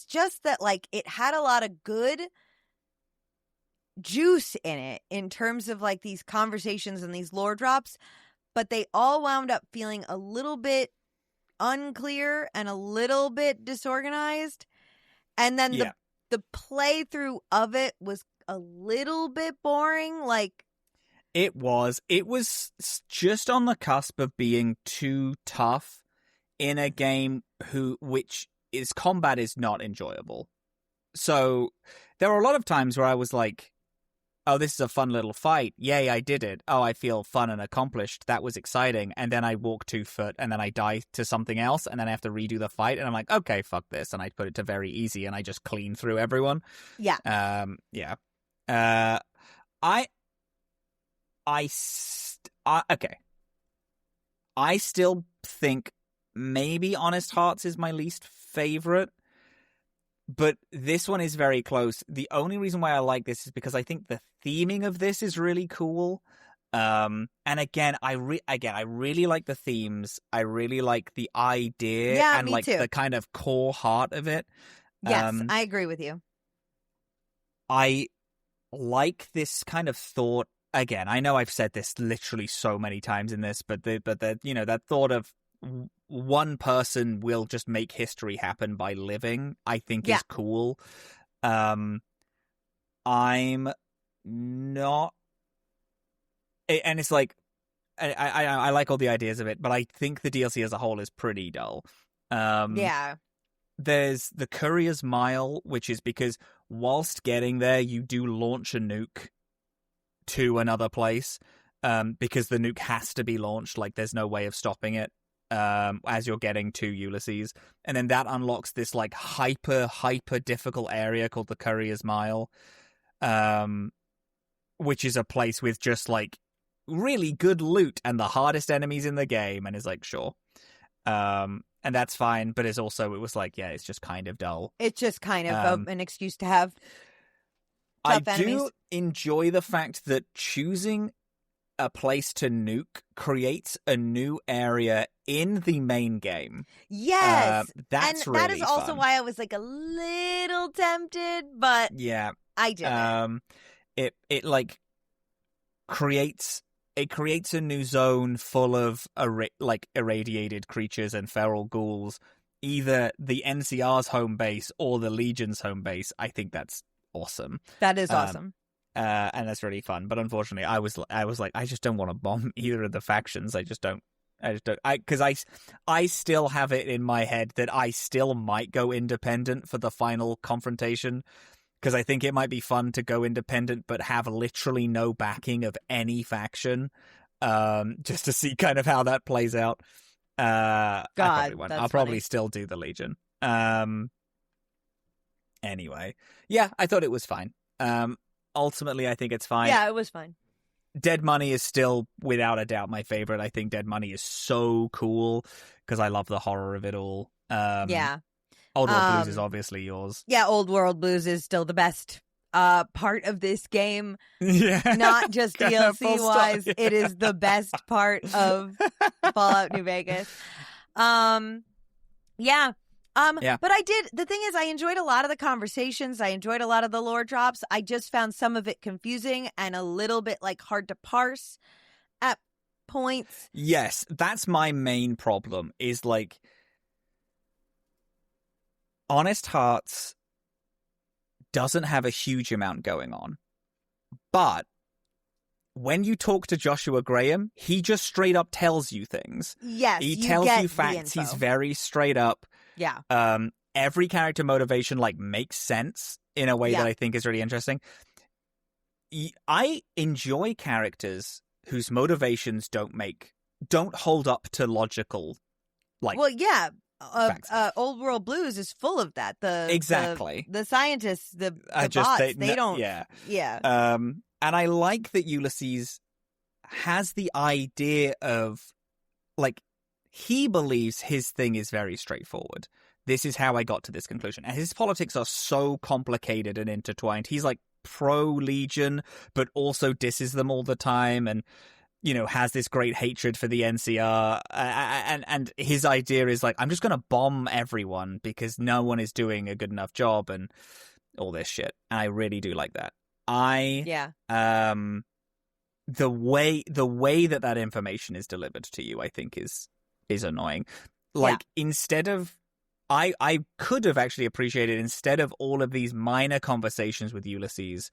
just that, it had a lot of good juice in it in terms of these conversations and these lore drops, but they all wound up feeling a little bit unclear and a little bit disorganized, and then the playthrough of it was a little bit boring. It was just on the cusp of being too tough in a game which its combat is not enjoyable. So there were a lot of times where I was like, oh, this is a fun little fight. Yay, I did it. Oh, I feel fun and accomplished. That was exciting. And then I walk 2 foot, and then I die to something else, and then I have to redo the fight, and I'm like, okay, fuck this. And I put it to very easy, and I just clean through everyone. Yeah. Yeah. Okay. I still think maybe Honest Hearts is my least favorite, but this one is very close. The only reason why I like this is because I think the theming of this is really cool. And again, I really like the themes. I really like the idea and me too. The kind of core heart of it. Yes, I agree with you. I like this kind of thought. Again, I know I've said this literally so many times in this, but that thought of one person will just make history happen by living, I think is cool. I'm not, and it's I like all the ideas of it, but I think the DLC as a whole is pretty dull. There's the Courier's Mile, which is because whilst getting there, you do launch a nuke to another place, because the nuke has to be launched. There's no way of stopping it as you're getting to Ulysses. And then that unlocks this hyper difficult area called the Courier's Mile. And which is a place with just like really good loot and the hardest enemies in the game, and is like, sure. And that's fine, but it was like, yeah, it's just kind of dull. It's just kind of an excuse to have tough enemies. Do enjoy the fact that choosing a place to nuke creates a new area in the main game. Yes. That's and really that is also fun. why I was like a little tempted, but yeah, I didn't. It like creates a new zone full of irradiated creatures and feral ghouls, either the NCR's home base or the Legion's home base. I think that's awesome. That is awesome. And that's really fun. But unfortunately, I was like, I just don't want to bomb either of the factions. I still have it in my head that I still might go independent for the final confrontation, because I think it might be fun to go independent but have literally no backing of any faction, just to see kind of how that plays out. I probably won't. I'll probably still do the Legion. Anyway, yeah, I thought it was fine. Ultimately, I think it's fine. Yeah, it was fine. Dead Money is still, without a doubt, my favorite. I think Dead Money is so cool because I love the horror of it all. Yeah. Old World Blues is obviously yours. Yeah, Old World Blues is still the best part of this game. Yeah. Not just DLC-wise. Yeah. It is the best part of Fallout New Vegas. Yeah. But the thing is, I enjoyed a lot of the conversations. I enjoyed a lot of the lore drops. I just found some of it confusing and a little bit like hard to parse at points. Yes, that's my main problem, is like Honest Hearts doesn't have a huge amount going on. But when you talk to Joshua Graham, he just straight up tells you things. Yes, he tells you facts. He's very straight up. Yeah. Every character motivation like makes sense in a way that I think is really interesting. I enjoy characters whose motivations don't hold up to logical, like. Well, yeah. Old World Blues is full of that. The scientists, the bots, they don't. Yeah. Yeah. And I like that Ulysses has the idea of, like, he believes his thing is very straightforward. This is how I got to this conclusion. And his politics are so complicated and intertwined. He's like pro-Legion, but also disses them all the time, and, you know, has this great hatred for the NCR. And his idea is like, I'm just going to bomb everyone because no one is doing a good enough job and all this shit. And I really do like that. The way that information is delivered to you, I think is annoying. Like, instead of, I could have actually appreciated, instead of all of these minor conversations with Ulysses,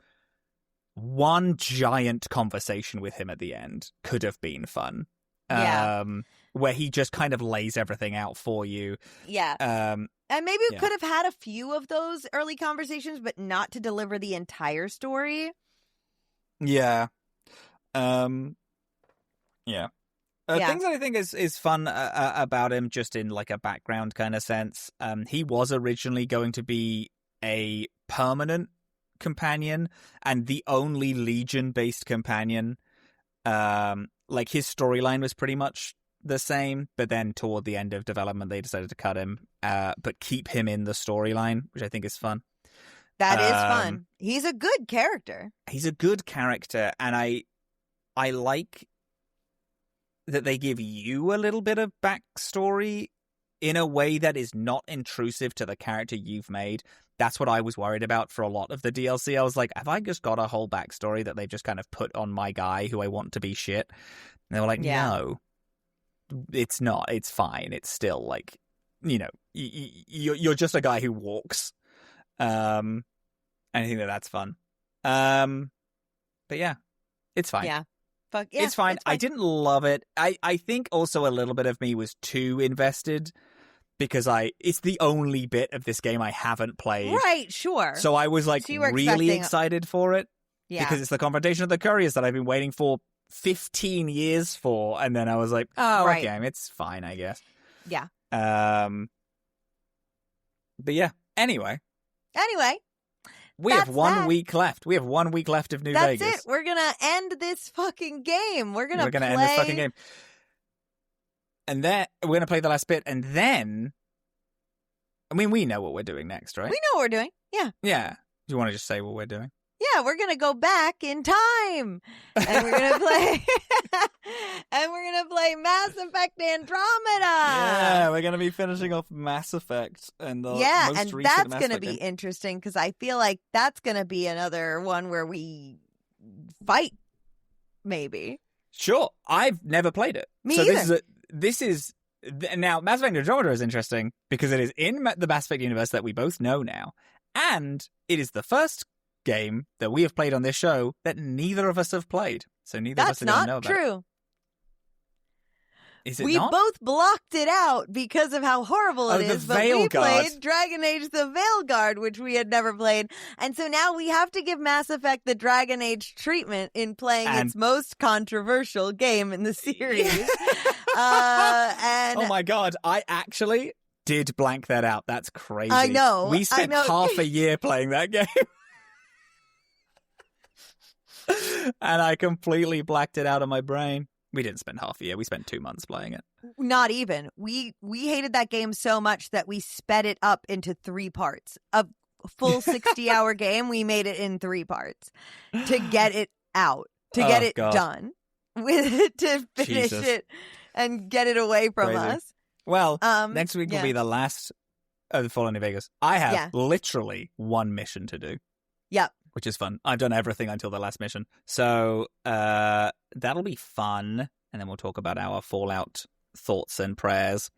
one giant conversation with him at the end could have been fun. Where he just kind of lays everything out for you. Yeah. And maybe we could have had a few of those early conversations, but not to deliver the entire story. Yeah. Things that I think is fun about him, just in like a background kind of sense. He was originally going to be a permanent companion and the only Legion-based companion. Like, his storyline was pretty much the same, but then toward the end of development they decided to cut him, but keep him in the storyline, which I think is fun. That is fun. He's a good character. He's a good character, and I like that they give you a little bit of backstory in a way that is not intrusive to the character you've made. That's what I was worried about for a lot of the DLC. I was like, have I just got a whole backstory that they've just kind of put on my guy who I want to be shit? And they were like, no, it's not. It's fine. It's still like, you know, you're just a guy who walks. And I think that's fun. But yeah, it's fine. Yeah. It's fine. I didn't love it. I think also a little bit of me was too invested because it's the only bit of this game I haven't played. Right, sure. So I was like really excited for it because it's the confrontation of the Couriers that I've been waiting for 15 years for. And then I was like, okay, it's fine, I guess. Yeah. But yeah, anyway. We have That's 1 that. week left. We have 1 week left of New That's Vegas. it. We're gonna end this fucking game. We're gonna end this fucking game. And then we're going to play the last bit. And then, I mean, we know what we're doing next, right? We know what we're doing. Yeah. Yeah. Do you want to just say what we're doing? Yeah, we're gonna go back in time, and we're gonna play, and we're gonna play Mass Effect Andromeda. Yeah, we're gonna be finishing off Mass Effect and the most and recent that's Mass gonna Effect be game. interesting because I feel like that's gonna be another one where we fight, maybe. Sure, I've never played it. Me so either. This is now Mass Effect Andromeda is interesting because it is in the Mass Effect universe that we both know now, and it is the first game that we have played on this show that neither of us have played. So neither of us are going to know That's about not it. true. Is it We not? both blocked it out because of how horrible it Oh, the is. But we Veilguard. played Dragon Age the Veilguard, which we had never played. And so now we have to give Mass Effect the Dragon Age treatment in playing And- its most controversial game in the series. And Oh my god, I actually did blank that out. That's crazy. I know, We spent I know. half a year playing that game. And I completely blacked it out of my brain. We didn't spend half a year. We spent 2 months playing it. not even. We hated that game so much that we sped it up into 3 parts. A full 60-hour game, we made it in 3 parts to get it out, to get it God. done, to finish Jesus. it and get it away from Crazy. us. Well, next week will yeah. be the last of the Fallout New Vegas. I have Yeah. literally 1 mission to do. Yep. Which is fun. I've done everything until the last mission. So that'll be fun. And then we'll talk about our Fallout thoughts and prayers.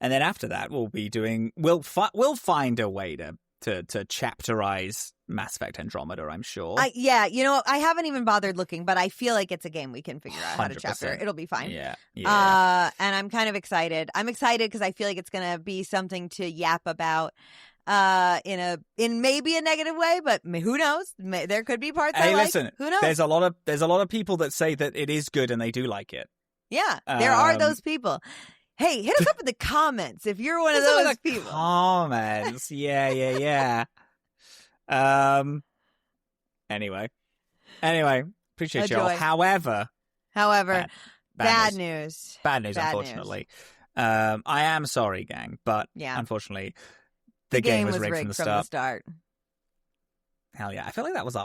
And then after that, we'll be doing... We'll find a way to chapterize Mass Effect Andromeda, I'm sure. Yeah, you know, I haven't even bothered looking, but I feel like it's a game we can figure out how to chapter. 100%. It'll be fine. Yeah. And I'm kind of excited. I'm excited because I feel like it's going to be something to yap about in maybe a negative way, but who knows? There could be parts I Hey, like. listen. Who knows? There's a lot of people that say that it is good and they do like it. Yeah, there are those people. Hey, hit us up in the comments if you're one of Some those the people. Comments. Yeah. Anyway, appreciate y'all. Enjoy. However, Bad news. Bad news, Bad unfortunately. I am sorry, gang, but Yeah. unfortunately, the game was rigged from the from the start. start. Hell yeah. I feel like that was our